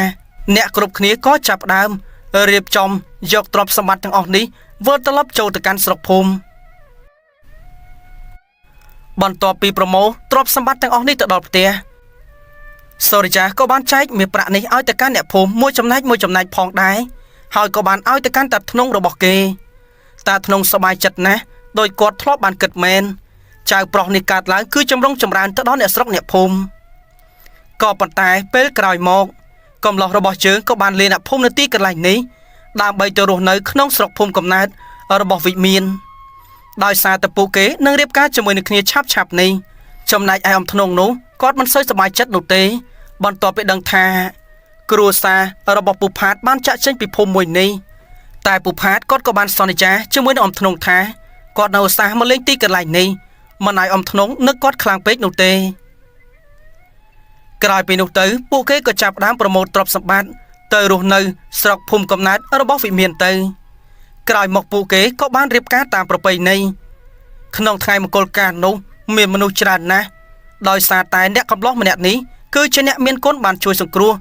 អ្នកគ្រប់គ្នាក៏ចាប់ផ្ដើមរៀបចំយកទ្រព្យសម្បត្តិទាំងអស់នេះវិលត្រឡប់ចូលទៅកាន់ស្រុកភូមិបន្ទាប់ពីប្រមូលទ្រព្យសម្បត្តិទាំងអស់នេះទៅដល់ផ្ទះសូរិយាក៏បានចែកមាសប្រាក់នេះឲ្យទៅកាន់អ្នកភូមិមួយចំណែកផងដែរហើយក៏បានឲ្យទៅកាន់តាធ្នង់របស់គេតាធ្នង់សប្បាយចិត្តណាស់ដោយគាត់ធ្លាប់បានគិតមែនចៅប្រុសនេះកើតឡើងគឺចម្រុងចម្រើនទៅដល់អ្នកស្រុកអ្នកភូមិក៏ប៉ុន្តែពេលក្រោយមកកំឡោះរបស់ជើងក៏បានលាអ្នកភូមិនៅទីកន្លែងនេះដើម្បីទៅរស់នៅក្នុងស្រុកភូមិកំណើតរបស់វិមានដោយសារតែពួកគេនឹងរៀបការជាមួយនឹងគ្នាឆាប់នេះ ចំណែកឯអំធ្នងនោះគាត់មិនសូវសប្បាយចិត្តនោះទេបន្ទាប់ពីដឹងថាគ្រួសាររបស់ពូផាតបានចាក់ចេញពីភូមិមួយនេះតែពូផាតគាត់ក៏បានសន្យាជាមួយនឹងអំធ្នងថាគាត់នៅឧស្សាហ៍មកលេងទីកន្លែងនេះមិនឲ្យអំធ្នងនឹកគាត់ខ្លាំងពេកនោះទេក្រោយពីនោះទៅពួកគេក៏ចាប់ផ្ដើមប្រមូលទ្រព្យសម្បត្តិទៅរស់នៅស្រុកភូមិកំណើតរបស់វិមានទៅក្រោយមកពួកគេក៏បានរៀបការតាមប្រពៃណីក្នុងថ្ងៃមង្គលការនោះមានមនុស្សច្រើនណាស់ដោយសារតែអ្នកកំឡោះម្នាក់នេះគឺជាអ្នកមានគុណបានជួយសង្គ្រោះ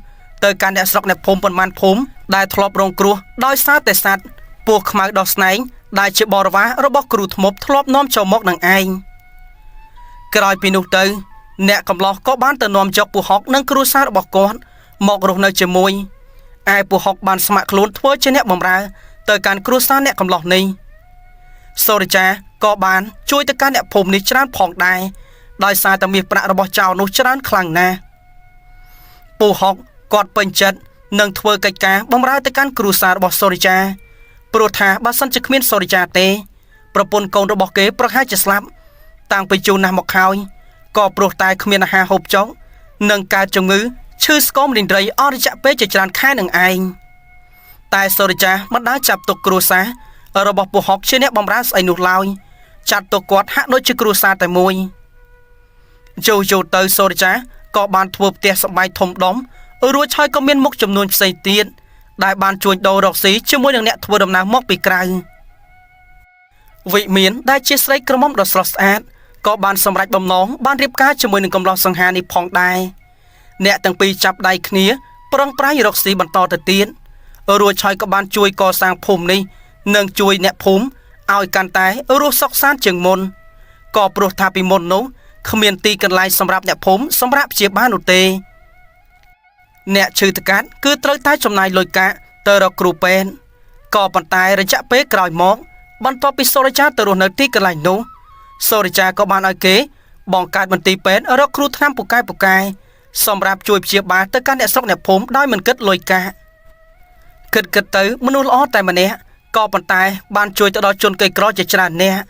ទៅកាន់អ្នកស្រុកអ្នកភូមិប៉ុន្មានភូមិដែលធ្លាប់រងគ្រោះដោយសារតែសត្វពស់ខ្មៅដោះស្នែងដែលជាបរិវាររបស់គ្រូធ្មប់ធ្លាប់នាំចូលមកនឹងឯងក្រោយពីនោះទៅអ្នកកំឡោះក៏បានទៅនាំយកពូហុកនិងគ្រួសាររបស់គាត់មករស់នៅជាមួយឯពូហុកបានស្ម័គ្រខ្លួនធ្វើជាអ្នកបម្រើទៅកាន់គ្រួសារអ្នកកំឡោះនេះសូរិយាក៏បានជួយទៅកាន់អ្នកភូមិនេះច្រើនផងដែរដោយសារតែមាសប្រាក់របស់ចៅនោះច្រើនខ្លាំងណាស់ពូហុកគាត់ពេញចិត្តនឹងធ្វើកិច្ចការបម្រើទៅកាន់គ្រួសាររបស់សូរិយាព្រោះថាបើសិនជាគ្មានសូរិយាទេប្រពន្ធកូនរបស់គេប្រហែលជាស្លាប់តាំងពីជូនណាស់មកហើយក៏ព្រោះតែគ្មានអាហារហូបចុកនិងកើតជំងឺឈឺស្គមរីងរៃអស់រយៈពេលជាច្រើនខែនឹងឯងតែសូរិយាមិនដែលចាប់ទុកគ្រួសាររបស់ពូហុកជាអ្នកបម្រើស្អីនោះឡើយចាត់ទុកគាត់ហាក់ដូចជាគ្រួសារតែមួយយូរទៅសូរិយាក៏បានធ្វើផ្ទះសម្បែងធំដុំរួចហើយក៏មានមុខចំនួនផ្សេងទៀតដែលបានជួញដូររកស៊ីជាមួយនឹងអ្នកធ្វើដំណើរមកពីក្រៅវិមានដែលជាស្រីក្រមុំដ៏ស្រស់ស្អាតក៏បានសម្រេចបំណងបានរៀបការជាមួយនឹងកំឡោះសង្ហានេះផងដែរអ្នកទាំងពីរចាប់ដៃគ្នាប្រឹងប្រែងរកស៊ីបន្តទៅទៀតរួចហើយក៏បានជួយកសាងភូមិនេះនិងជួយអ្នកភូមិឲ្យកាន់តែរស់សុខសាន្តជាងមុនក៏ព្រោះថាពីមុននោះគ្មានទីកន្លែងសម្រាប់អ្នកភូមិសម្រាប់ព្យាបាលនោះទេអ្នកឈឺតកាត់គឺត្រូវតែចំណាយលុយកាក់ទៅរកគ្រូពេទ្យក៏ប៉ុន្តែរយៈពេលក្រោយមកបន្ទាប់ពីសូរិយាទៅរស់នៅទីកន្លែងនោះសូរិយាក៏បានឲ្យគេបង្កើតមន្ទីរពេទ្យរកគ្រូថ្នាំពូកែសម្រាប់ជួយព្យាបាលទៅកាន់អ្នកស្រុកអ្នកភូមិដោយមិនគិតលុយកាក់គិតទៅមនុស្សល្អតែម្នាក់ក៏ប៉ុន្តែបានជួយទៅដល់ជនក្រីក្រជាច្រើនអ្នក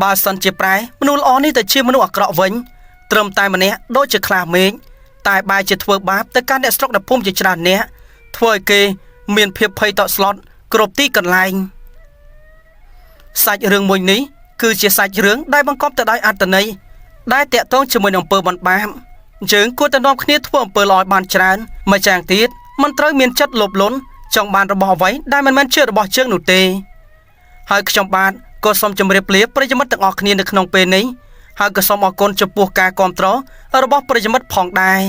បើសិនជាប្រែមនុស្សល្អនេះទៅជាមនុស្សអាក្រក់វិញត្រឹមតែម្នាក់ដូចជាខ្លាមេឃតែបែរជាធ្វើបាបទៅកាន់អ្នកស្រុកអ្នកភូមិជាច្រើនអ្នកធ្វើឲ្យគេមានភាពភ័យតក់ស្លុតគ្រប់ទីកន្លែងសាច់រឿងមួយនេះគឺជាសាច់រឿងដែលបង្កប់ទៅដោយអត្ថន័យដែលតាក់ទងជាមួយនឹងអំពើបន់បាបយើងគួរតែនាំគ្នាធ្វើអំពើល្អឲ្យបានច្រើនម្យ៉ាងទៀតមិនត្រូវមានចិត្តលោភលន់ចង់បានរបស់អ្វីដែលមិនមែនជារបស់យើងនោះទេហើយខ្ញុំបាទក៏សូមជម្រាបលាប្រិយមិត្តទាំងអស់គ្នានៅក្នុងពេលនេះហើយក៏សូមអរគុណចំពោះការគាំទ្ររបស់ប្រិយមិត្តផងដែរ